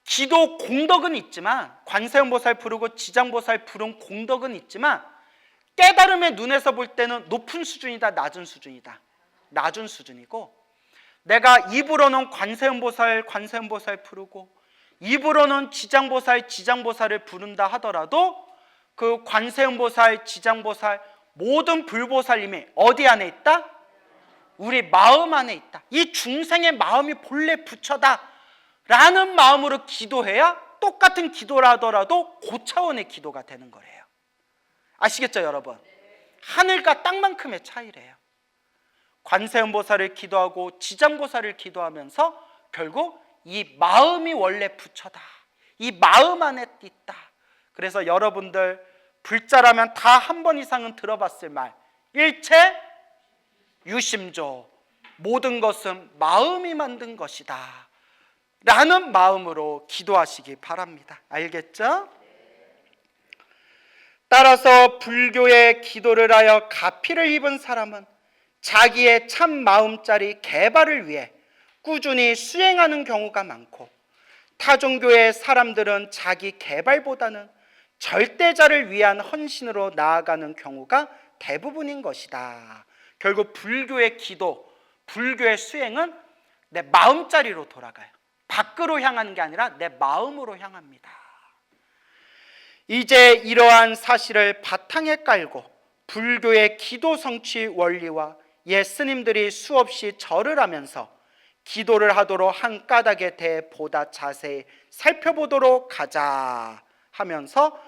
기도 공덕은 있지만, 관세음보살 부르고 지장보살 부른 공덕은 있지만 깨달음의 눈에서 볼 때는 높은 수준이다, 낮은 수준이다. 낮은 수준이고, 내가 입으로는 관세음보살 부르고 입으로는 지장보살을 부른다 하더라도 그 관세음보살, 지장보살, 모든 불보살님이 어디 안에 있다? 우리 마음 안에 있다. 이 중생의 마음이 본래 부처다 라는 마음으로 기도해야 똑같은 기도라 하더라도 고차원의 기도가 되는 거래요. 아시겠죠, 여러분? 하늘과 땅만큼의 차이래요. 관세음보살을 기도하고 지장보살을 기도하면서 결국 이 마음이 원래 부처다, 이 마음 안에 있다. 그래서 여러분들 불자라면 다 한 번 이상은 들어봤을 말, 일체 유심조, 모든 것은 마음이 만든 것이다 라는 마음으로 기도하시기 바랍니다. 알겠죠? 따라서 불교의 기도를 하여 가피를 입은 사람은 자기의 참 마음자리 개발을 위해 꾸준히 수행하는 경우가 많고, 타종교의 사람들은 자기 개발보다는 절대자를 위한 헌신으로 나아가는 경우가 대부분인 것이다. 결국 불교의 기도, 불교의 수행은 내 마음자리로 돌아가요. 밖으로 향하는 게 아니라 내 마음으로 향합니다. 이제 이러한 사실을 바탕에 깔고 불교의 기도 성취 원리와 옛 스님들이 수없이 절을 하면서 기도를 하도록 한 까닭에 대해 보다 자세히 살펴보도록 하자 하면서,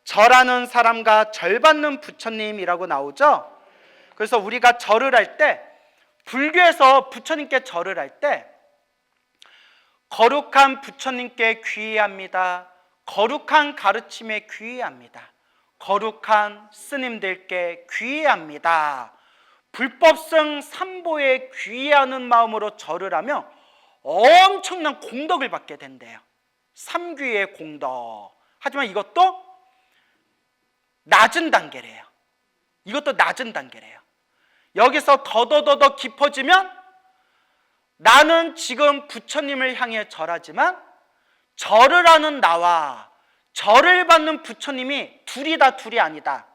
절하는 사람과 절받는 부처님이라고 나오죠. 그래서 우리가 절을 할 때, 불교에서 부처님께 절을 할 때 거룩한 부처님께 귀의합니다, 거룩한 가르침에 귀의합니다, 거룩한 스님들께 귀의합니다, 불법성 삼보에 귀의하는 마음으로 절을 하며 엄청난 공덕을 받게 된대요. 삼귀의 공덕. 하지만 이것도 낮은 단계래요. 이것도 낮은 단계래요. 여기서 더더더더 깊어지면 나는 지금 부처님을 향해 절하지만 절을 하는 나와 절을 받는 부처님이 둘이 아니다.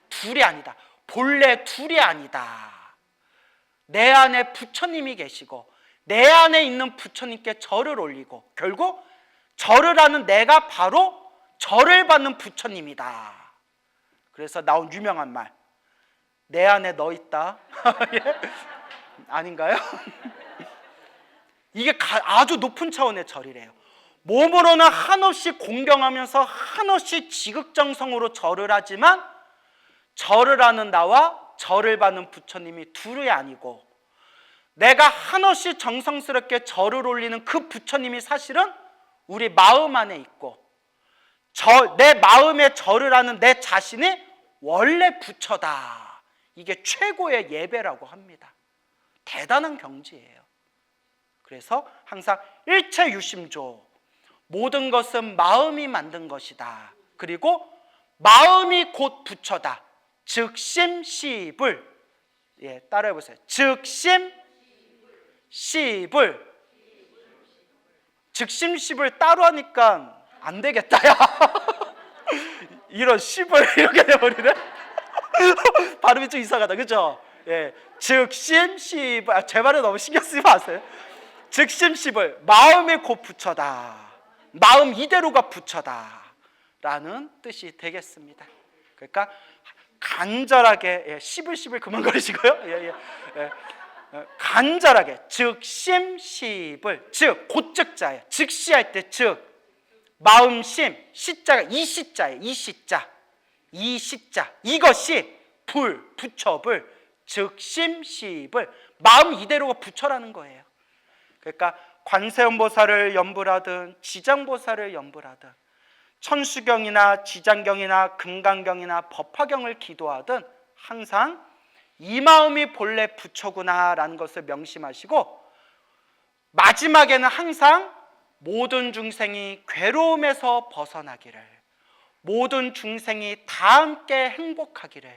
둘이 아니다. 본래 둘이 아니다. 내 안에 부처님이 계시고 내 안에 있는 부처님께 절을 올리고 결국 절을 하는 내가 바로 절을 받는 부처님이다. 그래서 나온 유명한 말, 내 안에 너 있다. 아닌가요? 이게 아주 높은 차원의 절이래요. 몸으로는 한없이 공경하면서 한없이 지극정성으로 절을 하지만 절을 하는 나와 절을 받는 부처님이 둘이 아니고, 내가 한없이 정성스럽게 절을 올리는 그 부처님이 사실은 우리 마음 안에 있고, 내 마음에 절을 하는 내 자신이 원래 부처다. 이게 최고의 예배라고 합니다. 대단한 경지예요. 그래서 항상 일체유심조, 모든 것은 마음이 만든 것이다. 그리고 마음이 곧 부처다. 즉심시불. 예, 따라해 보세요. 즉심시불. 즉심시불 따로 하니까 안 되겠다. 야. 이런 시불 이렇게 돼버리네. 발음이 좀 이상하다, 그죠? 예, 즉심시불. 제 말에 너무 신경 쓰지 마세요. 즉심시불, 마음이 곧 부처다. 마음 이대로가 부처다 라는 뜻이 되겠습니다. 그러니까 간절하게, 시불시불 그만 거리시고요. 간절하게 즉심시불, 즉 곧즉자예요. 즉시할 때 즉, 마음심, 시자가 이시자예요. 이시자, 이것이 불, 부처불, 즉심시불, 마음 이대로가 부처라는 거예요. 그러니까 관세음보살을 염불하든 지장보살을 염불하든 천수경이나 지장경이나 금강경이나 법화경을 기도하든 항상 이 마음이 본래 부처구나 라는 것을 명심하시고, 마지막에는 항상 모든 중생이 괴로움에서 벗어나기를, 모든 중생이 다 함께 행복하기를,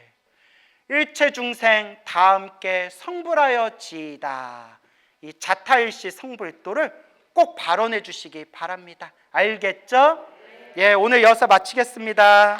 일체 중생 다 함께 성불하여 지이다, 이 자타일시 성불도를 꼭 발언해 주시기 바랍니다. 알겠죠? 예, 오늘 여기서 마치겠습니다.